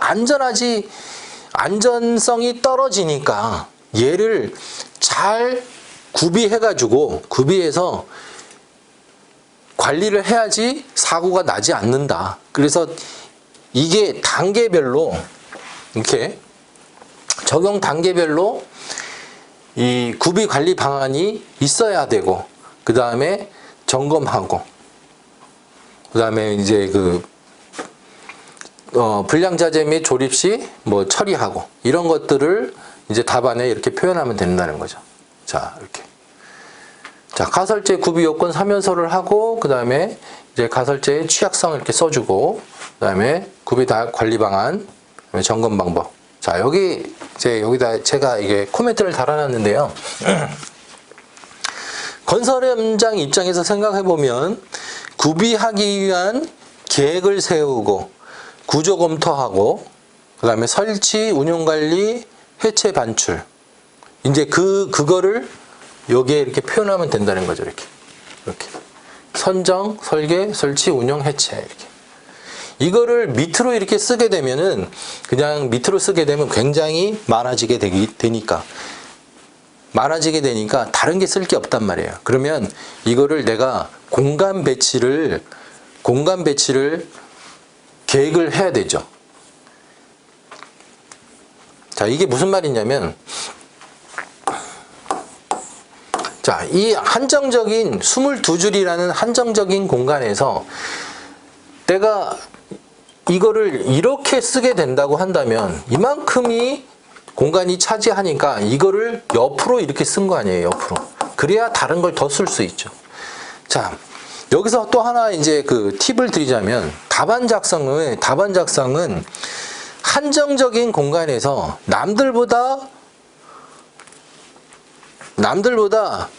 안전성이 떨어지니까 얘를 잘 구비해서 관리를 해야지 사고가 나지 않는다. 그래서 이게 단계별로, 이렇게 적용 단계별로 이 구비 관리 방안이 있어야 되고, 그 다음에 점검하고, 그 다음에 이제 불량자재 및 조립 시 뭐 처리하고, 이런 것들을 이제 답안에 이렇게 표현하면 된다는 거죠. 자, 이렇게. 자, 가설제 구비 요건 3요소를 하고, 그 다음에 이제 가설제의 취약성을 이렇게 써주고, 그 다음에 구비 관리 방안, 그다음에 점검 방법. 자, 여기다 제가 이게 코멘트를 달아놨는데요. 건설 현장 입장에서 생각해보면, 구비하기 위한 계획을 세우고, 구조 검토하고, 그 다음에 설치, 운용 관리, 해체, 반출. 이제 그거를 여기에 이렇게 표현하면 된다는 거죠. 이렇게. 선정, 설계, 설치, 운영, 해체. 이렇게. 이거를 밑으로 이렇게 쓰게 되면은, 그냥 밑으로 쓰게 되면 굉장히 많아지게 되니까 다른 게 쓸 게 없단 말이에요. 그러면 이거를 내가 공간 배치를 계획을 해야 되죠. 자, 이게 무슨 말이냐면, 자, 이 한정적인 22줄이라는 한정적인 공간에서 내가 이거를 이렇게 쓰게 된다고 한다면 이만큼이 공간이 차지하니까 이거를 옆으로 이렇게 쓴 거 아니에요, 옆으로. 그래야 다른 걸 더 쓸 수 있죠. 자, 여기서 또 하나 이제 그 팁을 드리자면 답안 작성은 한정적인 공간에서 남들보다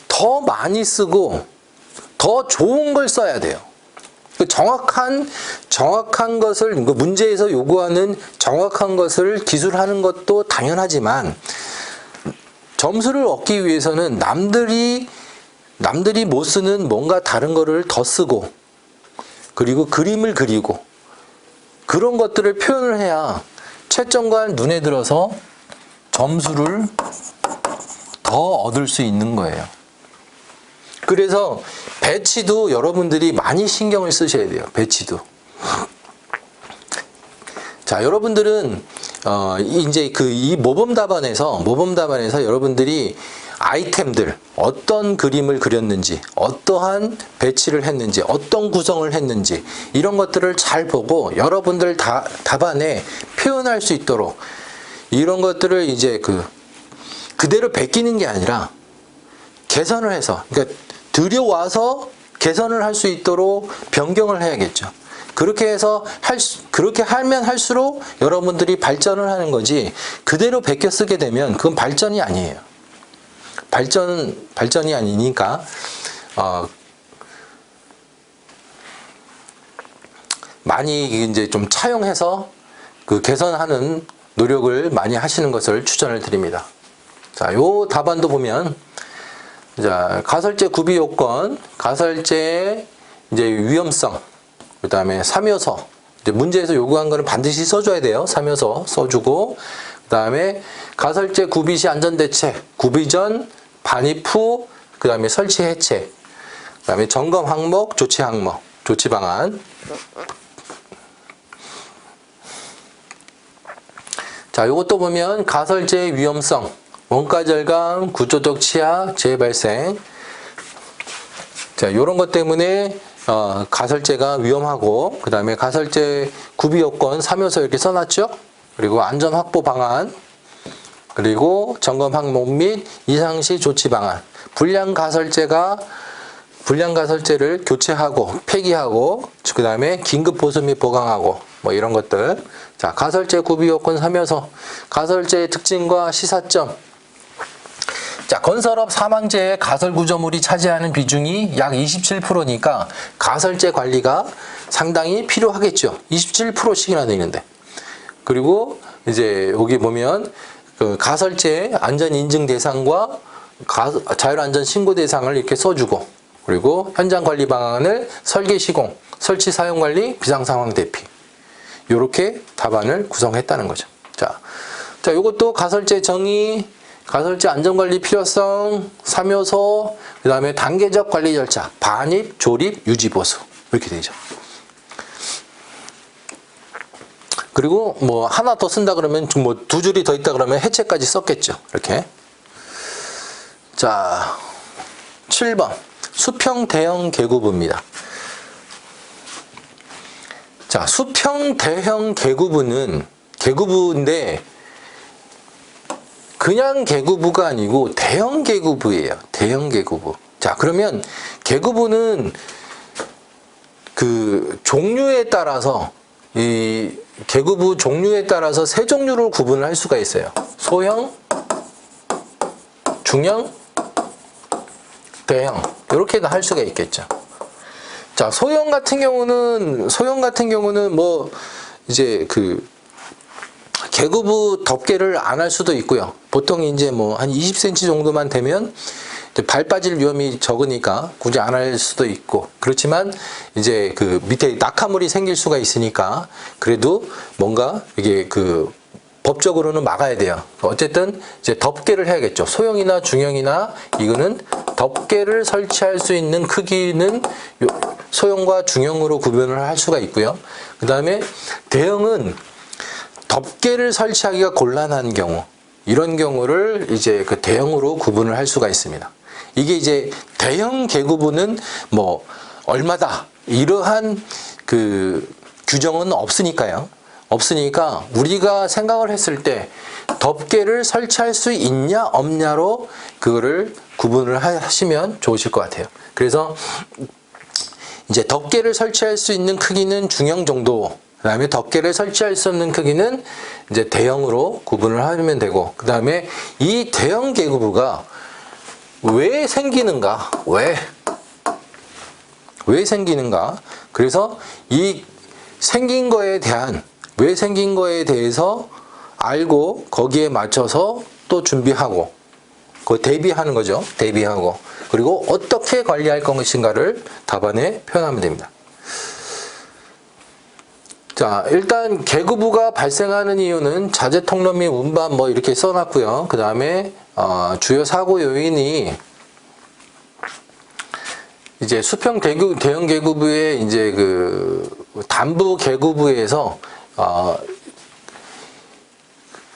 더 많이 쓰고 더 좋은 걸 써야 돼요. 정확한 것을 문제에서 요구하는 정확한 것을 기술하는 것도 당연하지만 점수를 얻기 위해서는 남들이 못 쓰는 뭔가 다른 거를 더 쓰고 그리고 그림을 그리고 그런 것들을 표현을 해야 채점관 눈에 들어서 점수를 더 얻을 수 있는 거예요. 그래서 배치도 여러분들이 많이 신경을 쓰셔야 돼요. 배치도. 자, 여러분들은 이제 이 모범 답안에서 여러분들이 아이템들, 어떤 그림을 그렸는지, 어떠한 배치를 했는지, 어떤 구성을 했는지 이런 것들을 잘 보고 여러분들 답안에 표현할 수 있도록 이런 것들을 이제 그대로 베끼는 게 아니라 개선을 해서, 그러니까 들여와서 개선을 할 수 있도록 변경을 해야겠죠. 그렇게 해서 그렇게 하면 할수록 여러분들이 발전을 하는 거지, 그대로 베껴 쓰게 되면 그건 발전이 아니에요. 발전이 아니니까 많이 이제 좀 차용해서 그 개선하는 노력을 많이 하시는 것을 추천을 드립니다. 자, 요 답안도 보면, 자, 가설제 구비 요건, 가설제의 이제 위험성, 그 다음에 3요소, 이제 문제에서 요구한 거는 반드시 써줘야 돼요. 3요소 써주고, 그 다음에 가설제 구비 시 안전대책, 구비 전, 반입 후, 그 다음에 설치 해체, 그 다음에 점검 항목, 조치 항목, 조치 방안. 자, 요것도 보면 가설제의 위험성, 원가 절감, 구조적 취약, 재발생. 자, 요런 것 때문에 가설제가 위험하고, 그 다음에 가설제 구비 요건 3요소 이렇게 써놨죠? 그리고 안전 확보 방안, 그리고 점검 항목 및 이상시 조치 방안. 불량 가설제를 교체하고, 폐기하고, 그 다음에 긴급 보수 및 보강하고, 뭐 이런 것들. 자, 가설제 구비 요건 3요소, 가설제의 특징과 시사점. 자, 건설업 사망제의 가설 구조물이 차지하는 비중이 약 27%니까 가설제 관리가 상당히 필요하겠죠. 27%씩이나 되는데. 그리고 이제 여기 보면 그 가설제 안전 인증 대상과 자율안전 신고 대상을 이렇게 써주고, 그리고 현장 관리 방안을 설계 시공, 설치 사용 관리, 비상 상황 대피. 요렇게 답안을 구성했다는 거죠. 자, 요것도 가설제 정의, 가설제 안전관리 필요성, 3요소, 그 다음에 단계적 관리 절차, 반입, 조립, 유지, 보수. 이렇게 되죠. 그리고 뭐 하나 더 쓴다 그러면, 뭐 2줄이 더 있다 그러면 해체까지 썼겠죠. 이렇게. 자, 7번. 수평 대형 계구부입니다. 자, 수평 대형 계구부인데, 그냥 계구부가 아니고 대형 계구부예요. 대형 계구부. 자, 그러면 계구부는 그 종류에 따라서, 이 계구부 종류에 따라서 세 종류로 구분을 할 수가 있어요. 소형, 중형, 대형. 이렇게도 할 수가 있겠죠. 자, 소형 같은 경우는 뭐 이제 그 계구부 덮개를 안 할 수도 있고요. 보통 이제 뭐 한 20cm 정도만 되면 발 빠질 위험이 적으니까 굳이 안 할 수도 있고, 그렇지만 이제 그 밑에 낙하물이 생길 수가 있으니까 그래도 뭔가 이게 그 법적으로는 막아야 돼요. 어쨌든 이제 덮개를 해야겠죠. 소형이나 중형이나 이거는 덮개를 설치할 수 있는 크기는 소형과 중형으로 구분을 할 수가 있고요. 그 다음에 대형은 덮개를 설치하기가 곤란한 경우, 이런 경우를 이제 그 대형으로 구분을 할 수가 있습니다. 이게 이제 대형 계구부는 뭐 얼마다 이러한 그 규정은 없으니까요. 없으니까 우리가 생각을 했을 때 덮개를 설치할 수 있냐 없냐로 그거를 구분을 하시면 좋으실 것 같아요. 그래서 이제 덮개를 설치할 수 있는 크기는 중형 정도, 그 다음에 덮개를 설치할 수 없는 크기는 이제 대형으로 구분을 하면 되고, 그 다음에 이 대형 계구부가 왜 생기는가? 왜 생기는가? 그래서 이 생긴 거에 대한, 왜 생긴 거에 대해서 알고 거기에 맞춰서 또 준비하고, 그 대비하는 거죠. 대비하고. 그리고 어떻게 관리할 것인가를 답안에 표현하면 됩니다. 자, 일단 계구부가 발생하는 이유는 자재 통로 및 운반 뭐 이렇게 써놨고요. 그 다음에 주요 사고 요인이 이제 수평 대형 계구부의 이제 그 단부 계구부에서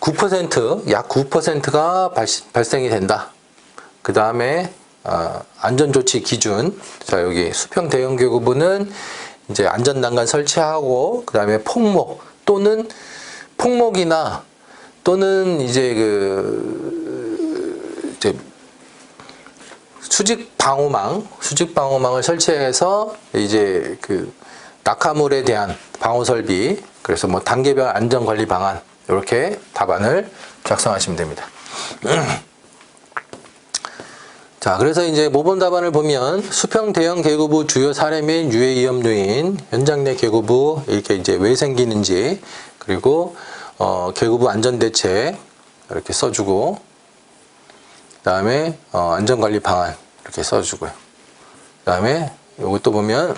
9%, 약 9%가 발생이 된다. 그 다음에 안전조치 기준. 자, 여기 수평 대형 계구부는 이제 안전난간 설치하고, 그 다음에 폭목 또는 폭목이나 또는 이제 이제 수직 방호망을 설치해서 이제 그 낙하물에 대한 방호 설비, 그래서 뭐 단계별 안전 관리 방안, 이렇게 답안을 작성하시면 됩니다. 자, 그래서 이제 모범 답안을 보면 수평 대형 계구부 주요 사례 및 유해 위험 요인, 현장 내 계구부 이렇게 이제 왜 생기는지, 그리고 계구부 안전 대책 이렇게 써주고, 그다음에 안전 관리 방안 이렇게 써주고요. 그다음에 이것도 보면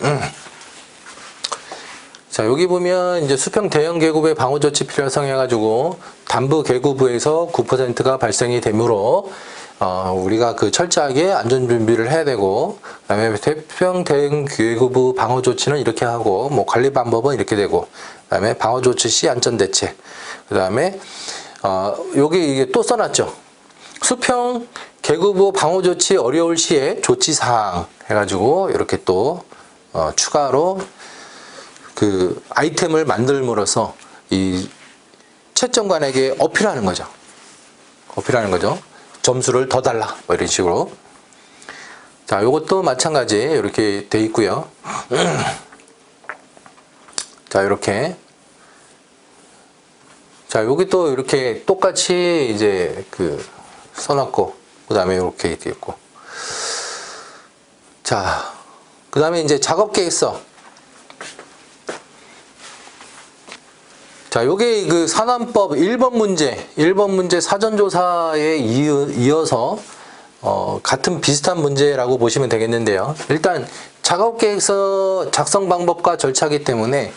자, 여기 보면 이제 수평 대형 계구부의 방호 조치 필요성 해가지고 단부 계구부에서 9%가 발생이 되므로 우리가 그 철저하게 안전 준비를 해야 되고, 그다음에 수평 대형 계구부 방호 조치는 이렇게 하고, 뭐 관리 방법은 이렇게 되고, 그다음에 방호 조치 시 안전 대책, 그다음에 여기 이게 또 써놨죠. 수평 계구부 방호 조치 어려울 시에 조치 사항 해가지고 이렇게 또 추가로 그 아이템을 만들므로써 이 채점관에게 어필하는 거죠. 점수를 더 달라, 뭐 이런 식으로. 자, 요것도 마찬가지 이렇게 돼 있고요. 자, 이렇게. 자, 여기 또 이렇게 똑같이 이제 그 써놨고, 그 다음에 이렇게 돼 있고. 자, 그 다음에 이제 작업 계획서. 자, 요게 그 산안법 1번 문제 사전조사에 이어서 같은 비슷한 문제라고 보시면 되겠는데요. 일단 작업계획서 작성 방법과 절차이기 때문에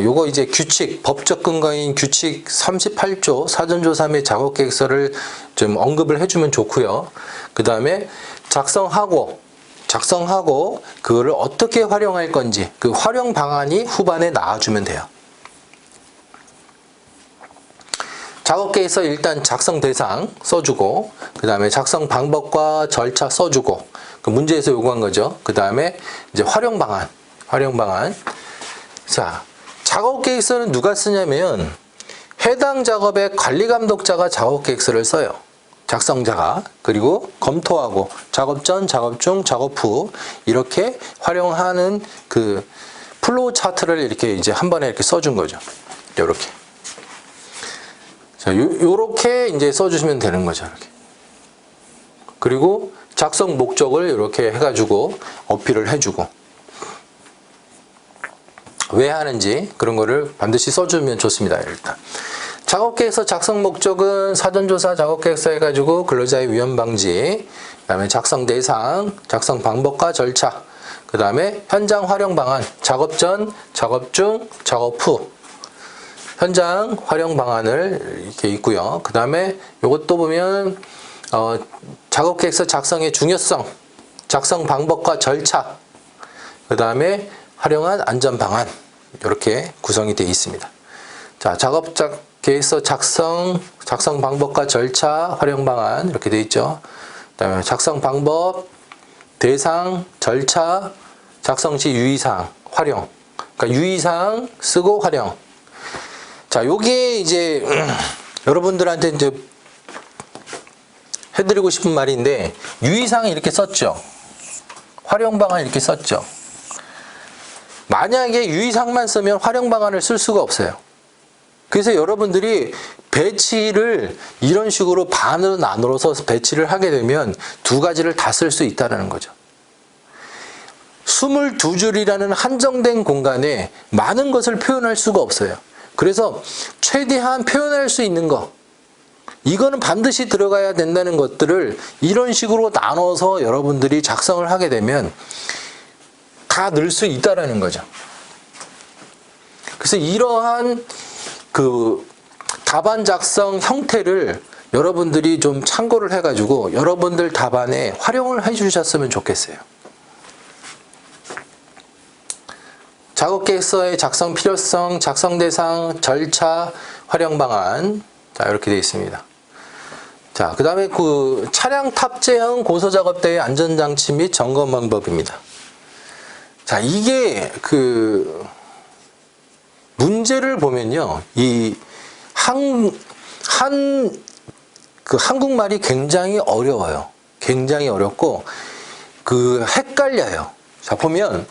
요거 이제 규칙, 법적 근거인 규칙 38조 사전조사 및 작업계획서를 좀 언급을 해주면 좋고요. 그 다음에 작성하고 그거를 어떻게 활용할 건지 그 활용 방안이 후반에 나와주면 돼요. 작업계획서 일단 작성 대상 써주고, 그 다음에 작성 방법과 절차 써주고, 그 문제에서 요구한 거죠. 그 다음에 이제 활용 방안. 자, 작업계획서는 누가 쓰냐면 해당 작업의 관리감독자가 작업계획서를 써요. 작성자가. 그리고 검토하고 작업 전, 작업 중, 작업 후 이렇게 활용하는 그 플로우 차트를 이렇게 이제 한 번에 이렇게 써준 거죠. 이렇게. 자, 요렇게 이제 써주시면 되는 거죠. 이렇게. 그리고 작성 목적을 이렇게 해가지고 어필을 해주고, 왜 하는지 그런 거를 반드시 써주면 좋습니다. 일단 작업계획서 작성 목적은 사전조사 작업계획서 해가지고 근로자의 위험 방지, 그 다음에 작성 대상, 작성 방법과 절차, 그 다음에 현장 활용 방안, 작업 전, 작업 중, 작업 후 현장 활용 방안을 이렇게 있고요. 그 다음에 이것도 보면 작업계획서 작성의 중요성, 작성 방법과 절차, 그 다음에 활용한 안전 방안 이렇게 구성이 되어 있습니다. 자, 작업계획서 작성 방법과 절차, 활용 방안 이렇게 되어 있죠. 그다음에 작성 방법, 대상, 절차, 작성 시 유의사항, 활용. 그러니까 유의사항 쓰고 활용. 자, 요게 이제 여러분들한테 이제 해드리고 싶은 말인데, 유의사항 이렇게 썼죠. 활용 방안 이렇게 썼죠. 만약에 유의사항만 쓰면 활용 방안을 쓸 수가 없어요. 그래서 여러분들이 배치를 이런 식으로 반으로 나눠서 배치를 하게 되면 두 가지를 다 쓸 수 있다는 거죠. 22줄이라는 한정된 공간에 많은 것을 표현할 수가 없어요. 그래서 최대한 표현할 수 있는 거, 이거는 반드시 들어가야 된다는 것들을 이런 식으로 나눠서 여러분들이 작성을 하게 되면 다 넣을 수 있다는 거죠. 그래서 이러한 그 답안 작성 형태를 여러분들이 좀 참고를 해가지고 여러분들 답안에 활용을 해주셨으면 좋겠어요. 작업계획서의 작성 필요성, 작성 대상, 절차, 활용 방안. 자, 이렇게 되어 있습니다. 자, 그 다음에 그 차량 탑재형 고소작업대의 안전장치 및 점검 방법입니다. 자, 이게 그 문제를 보면요. 이 한국말이 굉장히 어려워요. 굉장히 어렵고, 그 헷갈려요. 자, 보면,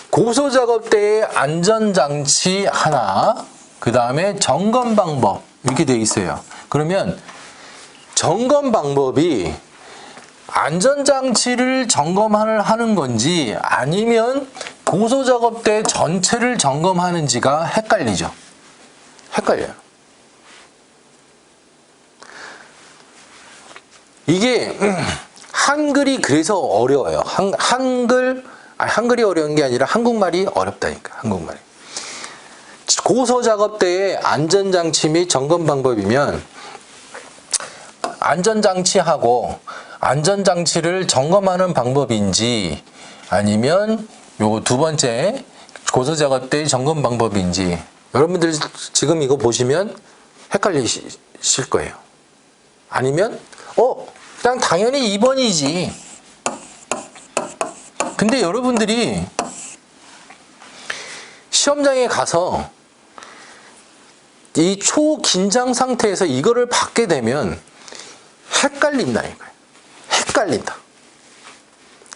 고소작업대의 안전장치 하나, 그 다음에 점검 방법, 이렇게 되어 있어요. 그러면, 점검 방법이 안전장치를 점검하는 건지 아니면 고소작업대 전체를 점검하는지가 헷갈리죠. 헷갈려요. 이게 한글이 그래서 어려워요. 한글이 어려운 게 아니라 한국말이 어렵다니까. 한국말이. 고소작업대의 안전장치 및 점검 방법이면 안전장치하고 안전장치를 점검하는 방법인지 아니면 요 두 번째 고소작업대의 점검 방법인지, 여러분들 지금 이거 보시면 헷갈리실 거예요. 아니면 그냥 당연히 2번이지. 근데 여러분들이 시험장에 가서 이 초긴장 상태에서 이거를 받게 되면 헷갈린다니까요. 헷갈린다.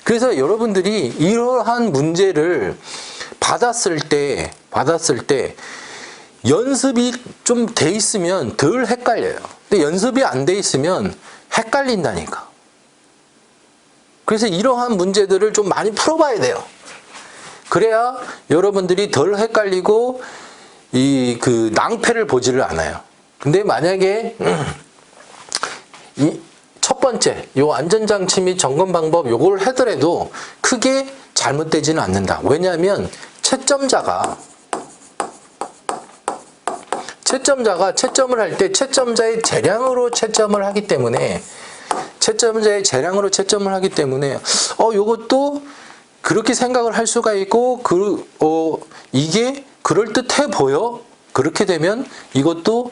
그래서 여러분들이 이러한 문제를 받았을 때 연습이 좀 돼 있으면 덜 헷갈려요. 근데 연습이 안 돼 있으면 헷갈린다니까. 그래서 이러한 문제들을 좀 많이 풀어봐야 돼요. 그래야 여러분들이 덜 헷갈리고 그 낭패를 보지를 않아요. 근데 만약에 이 첫 번째 요 안전장치 및 점검 방법 요걸 하더라도 크게 잘못되지는 않는다. 왜냐하면 채점자가 채점을 할 때 채점자의 재량으로 채점을 하기 때문에 요것도 그렇게 생각을 할 수가 있고 이게 그럴듯해 보여? 그렇게 되면 이것도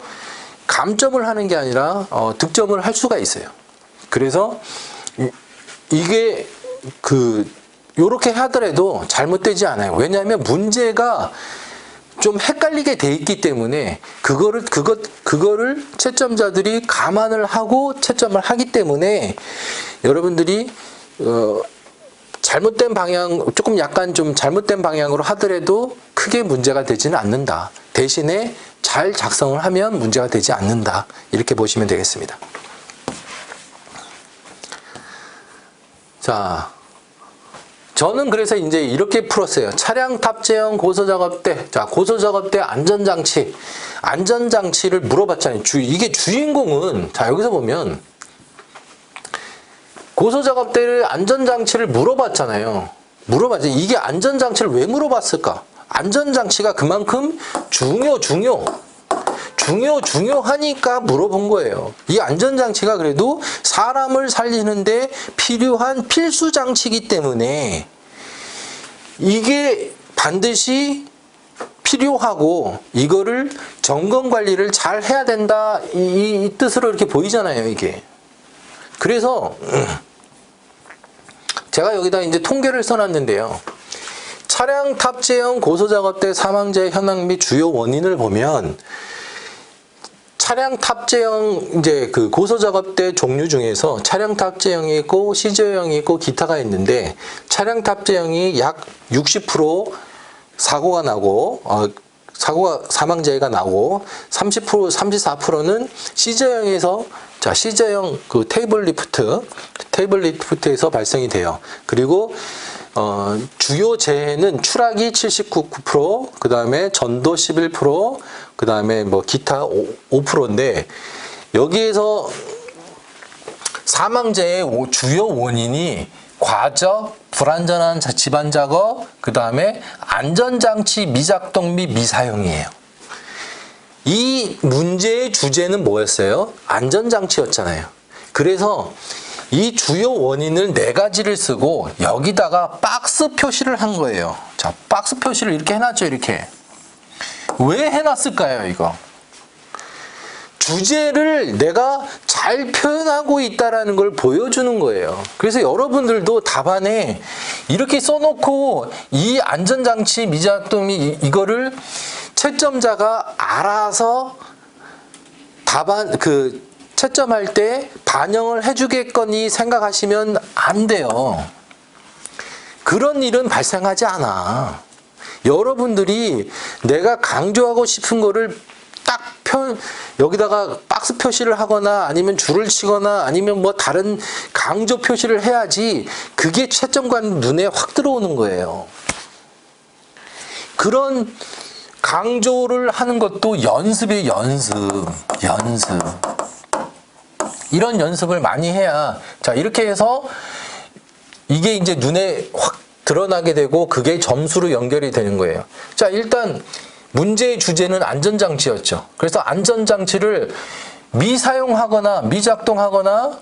감점을 하는 게 아니라 득점을 할 수가 있어요. 그래서 이게 요렇게 하더라도 잘못되지 않아요. 왜냐하면 문제가 좀 헷갈리게 돼 있기 때문에 그거를 채점자들이 감안을 하고 채점을 하기 때문에 여러분들이 약간 좀 잘못된 방향으로 하더라도 크게 문제가 되지는 않는다. 대신에 잘 작성을 하면 문제가 되지 않는다. 이렇게 보시면 되겠습니다. 자, 저는 그래서 이제 이렇게 풀었어요. 차량 탑재형 고소작업대. 자, 고소작업대 안전장치를 물어봤잖아요. 이게 주인공은, 자, 여기서 보면, 고소작업대의 안전장치를 물어봤잖아요. 이게 안전장치를 왜 물어봤을까? 안전장치가 그만큼 중요하니까 물어본 거예요. 이 안전장치가 그래도 사람을 살리는데 필요한 필수장치이기 때문에 이게 반드시 필요하고 이거를 점검관리를 잘 해야 된다 이 뜻으로 이렇게 보이잖아요. 이게 그래서 제가 여기다 이제 통계를 써놨는데요. 차량 탑재형 고소작업 때 사망자의 현황 및 주요 원인을 보면 차량 탑재형 이제 그 고소작업 때 종류 중에서 차량 탑재형이 있고 시저형이 있고 기타가 있는데 차량 탑재형이 약 60% 사고가 나고 사망자가 나고 30% 34%는 시저형에서 자 시저형 그 테이블 리프트에서 발생이 돼요. 그리고 주요 재해는 추락이 79%, 그 다음에 전도 11%, 그 다음에 뭐 기타 5%인데 여기에서 사망자의 주요 원인이 과적, 불안전한 집안 작업, 그 다음에 안전장치 미작동 및 미사용이에요. 이 문제의 주제는 뭐였어요? 안전장치였잖아요. 그래서 이 주요 원인을 4가지를 쓰고 여기다가 박스 표시를 한 거예요. 자, 박스 표시를 이렇게 해놨죠, 이렇게. 왜 해놨을까요, 이거? 주제를 내가 잘 표현하고 있다라는 걸 보여주는 거예요. 그래서 여러분들도 답안에 이렇게 써놓고 이 안전장치 미작동이 이거를 채점자가 알아서 답안 채점할 때 반영을 해주겠거니 생각하시면 안 돼요. 그런 일은 발생하지 않아. 여러분들이 내가 강조하고 싶은 거를 딱 여기다가 박스 표시를 하거나 아니면 줄을 치거나 아니면 뭐 다른 강조 표시를 해야지 그게 채점관 눈에 확 들어오는 거예요. 그런 강조를 하는 것도 연습이에요, 연습. 이런 연습을 많이 해야 자 이렇게 해서 이게 이제 눈에 확 드러나게 되고 그게 점수로 연결이 되는 거예요. 자 일단 문제의 주제는 안전장치였죠. 그래서 안전장치를 미사용하거나 미작동하거나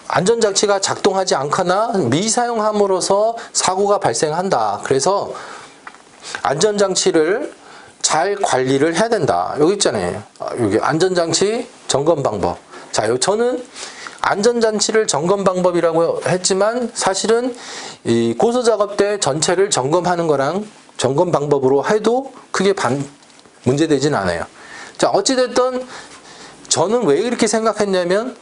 안전장치가 작동하지 않거나 미사용함으로써 사고가 발생한다. 그래서 안전장치를 잘 관리를 해야 된다. 여기 있잖아요. 여기 안전장치 점검 방법. 자, 저는 안전장치를 점검 방법이라고 했지만 사실은 이 고소작업 때 전체를 점검하는 거랑 점검 방법으로 해도 크게 문제되진 않아요. 자, 어찌됐든 저는 왜 이렇게 생각했냐면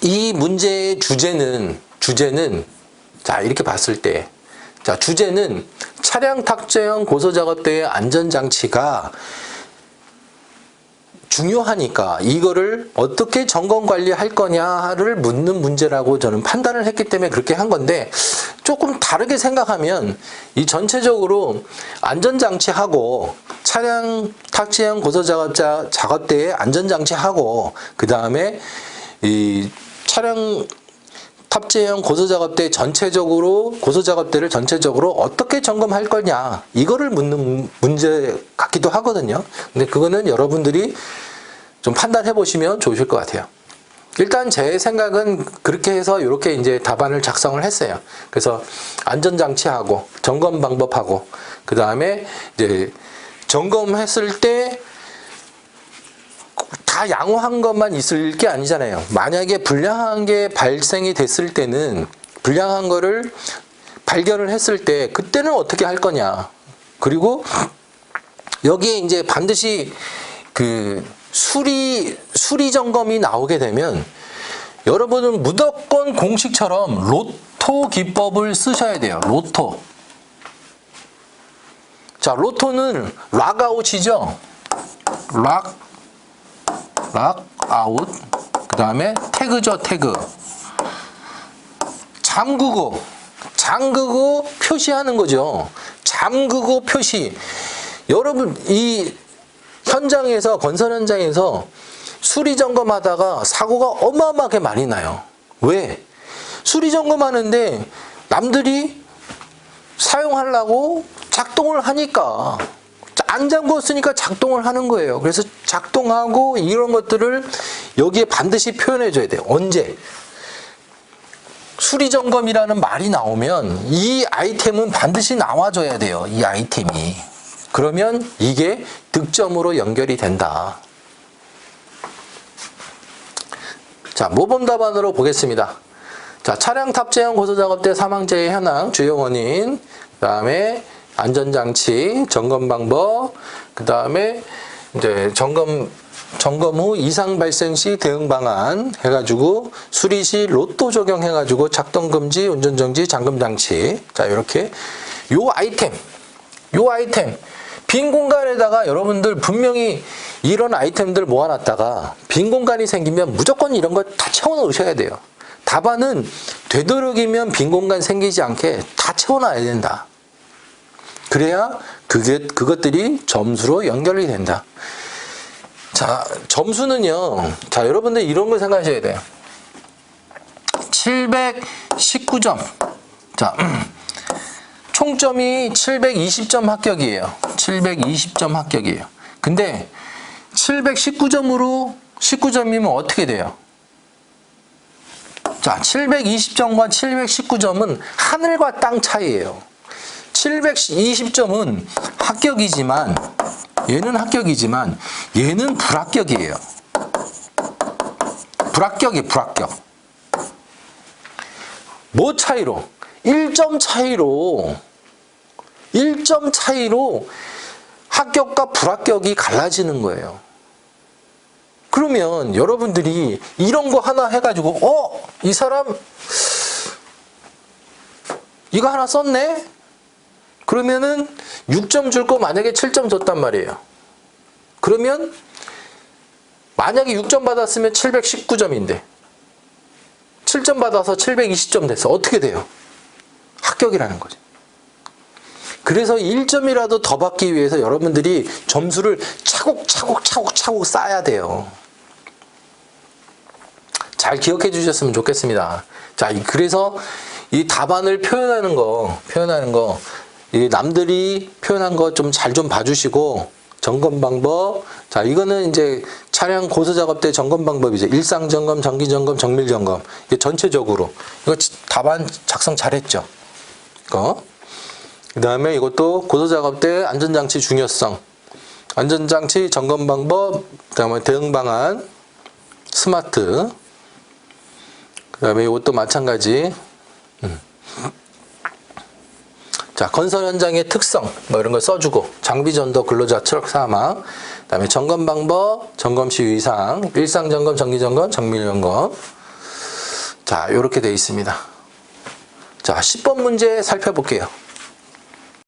이 문제의 주제는 자, 이렇게 봤을 때 자, 주제는 차량 탑재형 고소작업 때의 안전장치가 중요하니까 이거를 어떻게 점검 관리할 거냐를 묻는 문제라고 저는 판단을 했기 때문에 그렇게 한 건데 조금 다르게 생각하면 이 전체적으로 안전장치하고 차량 탑재형 고소작업 때의 안전장치하고 그 다음에 이 차량 탑재형 고소작업대 고소작업대를 전체적으로 어떻게 점검할 거냐 이거를 묻는 문제 같기도 하거든요. 근데 그거는 여러분들이 좀 판단해 보시면 좋으실 것 같아요. 일단 제 생각은 그렇게 해서 이렇게 이제 답안을 작성을 했어요. 그래서 안전장치하고 점검 방법하고 그 다음에 이제 점검했을 때 다 양호한 것만 있을 게 아니잖아요. 만약에 불량한 게 발생이 됐을 때는 불량한 거를 발견을 했을 때 그때는 어떻게 할 거냐. 그리고 여기에 이제 반드시 그 수리 점검이 나오게 되면 여러분은 무조건 공식처럼 로또 기법을 쓰셔야 돼요. 로또. 자, 로또는 락아웃이죠. 락아웃. 그 다음에 태그죠, 태그. 잠그고 표시하는 거죠. 잠그고 표시. 여러분, 이 현장에서, 건설 현장에서 수리 점검하다가 사고가 어마어마하게 많이 나요. 왜? 수리 점검하는데 남들이 사용하려고 작동을 하니까. 안 잠궜으니까 작동을 하는 거예요. 그래서 작동하고 이런 것들을 여기에 반드시 표현해 줘야 돼요. 언제? 수리 점검이라는 말이 나오면 이 아이템은 반드시 나와줘야 돼요. 이 아이템이. 그러면 이게 득점으로 연결이 된다. 자, 모범 답안으로 보겠습니다. 자, 차량 탑재형 고소작업 때 사망재해 현황, 주요 원인, 그 다음에 안전장치, 점검 방법, 그 다음에 이제 점검 후 이상 발생 시 대응 방안 해가지고 수리 시 로또 적용해가지고 작동 금지, 운전 정지, 잠금 장치. 자, 이렇게 요 아이템 빈 공간에다가 여러분들 분명히 이런 아이템들 모아놨다가 빈 공간이 생기면 무조건 이런 거 다 채워 넣으셔야 돼요. 답안은 되도록이면 빈 공간 생기지 않게 다 채워놔야 된다. 그래야 그것들이 점수로 연결이 된다. 자, 점수는요. 자, 여러분들 이런 걸 생각하셔야 돼요. 719점. 자, 총점이 720점 합격이에요. 720점 합격이에요. 근데 719점으로 19점이면 어떻게 돼요? 자, 720점과 719점은 하늘과 땅 차이예요. 720점은 합격이지만 얘는 불합격이에요. 불합격. 뭐 차이로? 1점 차이로 합격과 불합격이 갈라지는 거예요. 그러면 여러분들이 이런 거 하나 해가지고 이 사람 이거 하나 썼네? 그러면은 6점 줄 거 만약에 7점 줬단 말이에요. 그러면 만약에 6점 받았으면 719점인데 7점 받아서 720점 됐어. 어떻게 돼요? 합격이라는 거죠. 그래서 1점이라도 더 받기 위해서 여러분들이 점수를 차곡차곡 쌓아야 돼요. 잘 기억해 주셨으면 좋겠습니다. 자, 그래서 이 답안을 표현하는 거, 이 남들이 표현한 거 좀 잘 좀 봐주시고, 점검 방법. 자, 이거는 이제 차량 고소 작업 때 점검 방법이죠. 일상 점검, 정기 점검, 정밀 점검. 이게 전체적으로. 이거 답안 작성 잘했죠. 그 다음에 이것도 고소 작업 때 안전장치 중요성, 안전장치 점검 방법, 그 다음에 대응 방안, 스마트. 그 다음에 이것도 마찬가지. 자, 건설 현장의 특성, 뭐 이런 걸 써주고, 장비 전도 근로자 트럭 사망, 그 다음에 점검 방법, 점검 시 위상, 일상 점검, 정기 점검, 정밀 점검. 자, 이렇게 되어 있습니다. 자, 10번 문제 살펴볼게요.